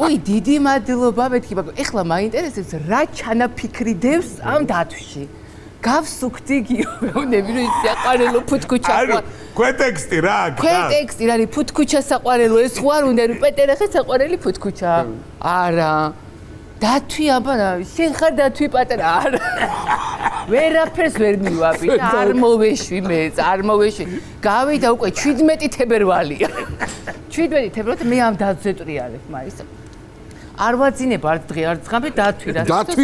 უი დიდი მადლობა მეთქი მაგრამ ეხლა მაინტერესებს რა ჩანაფიქრი დევს ამ დათვში გავსუქდი გიონები რომ ის საყვარელო ფუთკუჩა ანუ ქვეტექსტი რა ქვეტექსტი რა არის ფუთკუჩა საყვარელო ეს ხო არ უნდა რომ პეტერახე საყვარელი ფუთკუჩა არა დათვი აბა შენ ხარ დათვი პატარა არა ვერაფერს ვერ მივაპი და არ მოვეშვი გავიდა უკვე 17 თებერვალია 17 თებერვალს მე ამ დათვზე ტრიალებ მაინც არ ვაძინებ არც დღე არც ღამე დათვი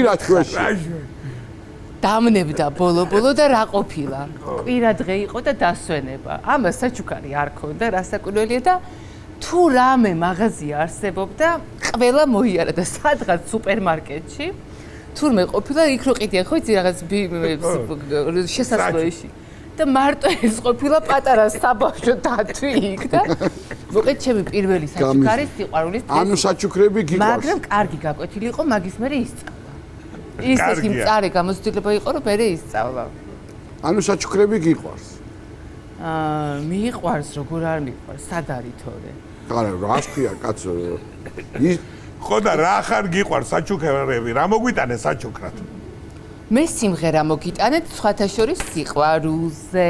რა თქვაში დამნებდა ბოლო და რა ყოფილა. კვირა დღე იყო და დასვენება. ამას საჩუქარი არ ქონდა, რასაკვირველია და თუ რამე მაღაზია არსებობდა, ყველა მოიარა და სადღაც სუპერმარკეტში თურმე ყოფილა იქ რო ყიდიან ხო იცი რაღაც შესასვლელში და მარტო ეს ყოფილა პატარა საბავშვო დათვი იქ და მოკლედ ჩემი პირველი საჩუქარი სიყვარულის ანუ საჩუქრები გიყვარს მაგრამ კარგი გაკვეთილი იყო მაგის მერე ისწავლა ისეთი მწარე გამოცდილება იყო რომ მერე ისწავლა ანუ საჩუქრები გიყვარს მიყვარს როგორ არ მიყვარს სად არის თორე არა რა ქვია კაცო ხო და რა ხარ გიყვარს საჩუქრები რა მოგვიტანე საჩუქრად მე სიმღერა მოგიტანეთ სხვათა შორის სიყვარულზე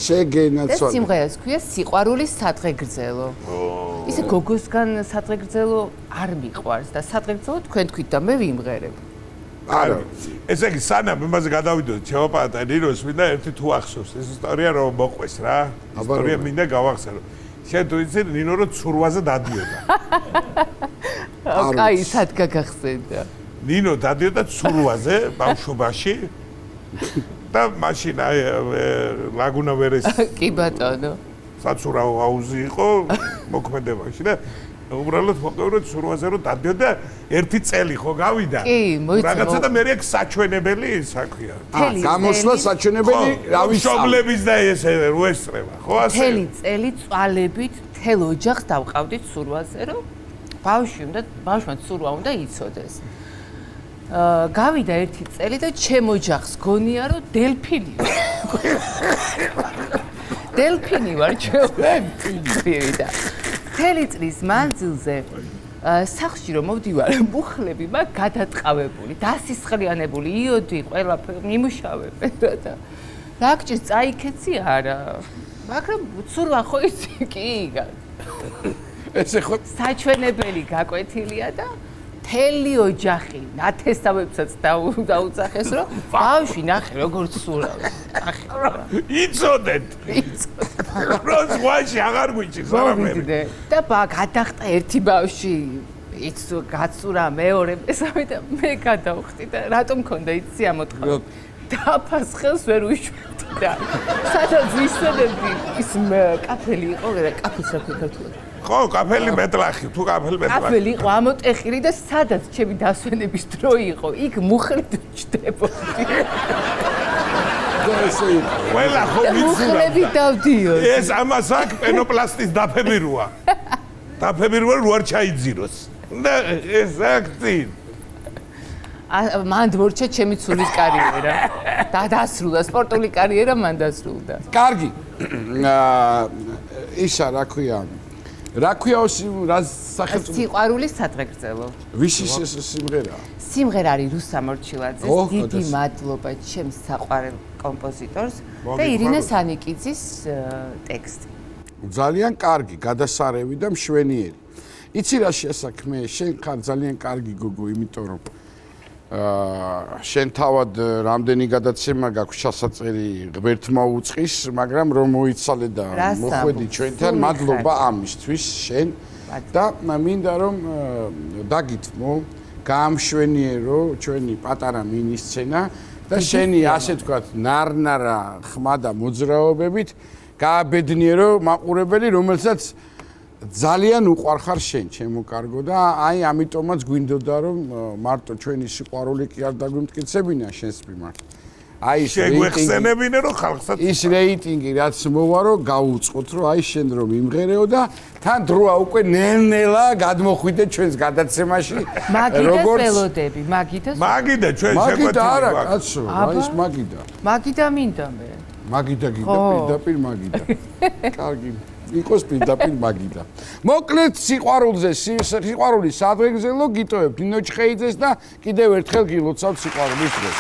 შეგენაც ეს სიმღერას ქვია სიყვარულის სადღეგრძელო ისე გოგოსგან სადღეგრძელო არ მიყვარს და სადღეგრძელო თქვენ თქვით და მე ვიმღერებ არა ესე იგი სანამ იმაზე გადავიდოთ ჩავაპატა ნინოს მინდა ერთი თუ ახსოვს ეს ისტორია რომ მოყვეს რა ისტორია მინდა გავახსენო შენ თუ იცი ნინო რო ცურვაზე დადიოდა კაი სად გაგახსენდა ნინო დადიოდა ცურვაზე ბავშვობაში და მაშინ აი ლაგუნა ვერეს კი ბატონო საცურაო აუზი იყო მოქმედებაში და უბრალოდ მოყევრო ცურვაზე რომ დადიოდა ერთი წელი ხო გავიდა კი მოიცა რაღაცა და მე აქ საჩვენებელი საქმეა გამოსვლა საჩვენებელი რავი შობლების და ესე რო ესწრება ხო ასე მთელი წელი წვალებით მთელ ოჯახს დავყავდით ცურვაზე რომ ბავშვმა ცურვა უნდა იცოდეს გავიდა ერთი წელი და ჩემ ოჯახს გონია რომ დელფინი ვარ ჩემი და მთელი წლის მანძილზე სახლში რომ მოვდივარ მუხლები მაგ გადატყავებული დასისხლიანებული იოდი ყველაფერი მიმუშავებენ და რა გჭირს წაიქეცი არა მაგრამ ცურვა ხო იცი კი ესე ხო საჩვენებელი გაკვეთილია და მთელი ოჯახი ნათესავებსაც დაუძახეს რომ ბავშვი ნახე როგორ ცურავს ნახე იცოდეთ რო ზღვაში აღარ გვიჭირს არამე და გადახტა ერთი ბავშვი იცო გაცურა მეორე მესამე და მე გადავხტი და რატომ მქონდა იცი ამოთხა დაფას ხელს ვერ უშვებდი და სადაც ვისწოდებდი ის კაფელი იყო და კაფეს რა ქეთქვა ხო კაფელი მეტლახი თუ კაფელი მეტლახი კაფელი იყო ამოტეხილი და სადაც ჩემი დასვენების დრო იყო იქ მუხლით ვჭდებოდი ყველა ხო მუხლები დავდიოდი ეს ამას აქ პენოპლასტის დაფები როა რო არ ჩაიძიროს და ეს აქტი მან დორჩა ჩემი ცულის კარიერა და დასრულდა სპორტული კარიერა მან დასრულდა კარგი ისა რა ქვია რა სახელმწიფო სიყვარულის სადღეგრძელო ვისი სიმღერაა სიმღერა არის რუსა მორჩილაძეს დიდი მადლობა ჩემს საყვარელ კომპოზიტორს და ირინე სანიკიძის ტექსტი ძალიან კარგი გადასარევი და მშვენიერი იცი რა შესაქმე შენ ხარ ძალიან კარგი გოგო იმიტომ რომ შენ თავად რამდენი გადაცემა გაქვს ჩასაწერი ღმერთმა უწყის მაგრამ რომ მოიცალე და მოხვედი ჩვენთან მადლობა ამისთვის შენ და მინდა რომ დაგითმო გაამშვენიერო ჩვენი პატარა მინისცენა და შენი ასე თქვათ ნარნარა ხმა და მოძრაობებით გააბედნიერო მაყურებელი რომელსაც ძალიან უყვარხარ შენ ჩემო კარგო და აი ამიტომაც გვინდოდა რომ მარტო ჩვენი სიყვარული კი არ დაგვიმტკიცებინა შენს მიმართ აი შეგვეხსენებინე რომ ხალხსაც ის რეიტინგი რაც მოვა რომ გაუწყოთ რომ აი შენ რომ იმღერეო და თან დროა უკვე ნელ-ნელა გადმოხვიდე ჩვენს გადაცემაში მაგიდას ველოდები მაგიდა ჩვენ შეგვეთილი მაგიდა არა კაცო აი ეს მაგიდა მინდა მე მაგიდა გიდა პირდაპირ მაგიდა კარგი იყოს პირდაპირ მაგიდა. მოკლედ სიყვარულზე, სიყვარულის სადღეგრძელო გიტოვებთ ნინო ჩხეიძეს და კიდევ ერთხელ გილოცავთ სიყვარულის დროს.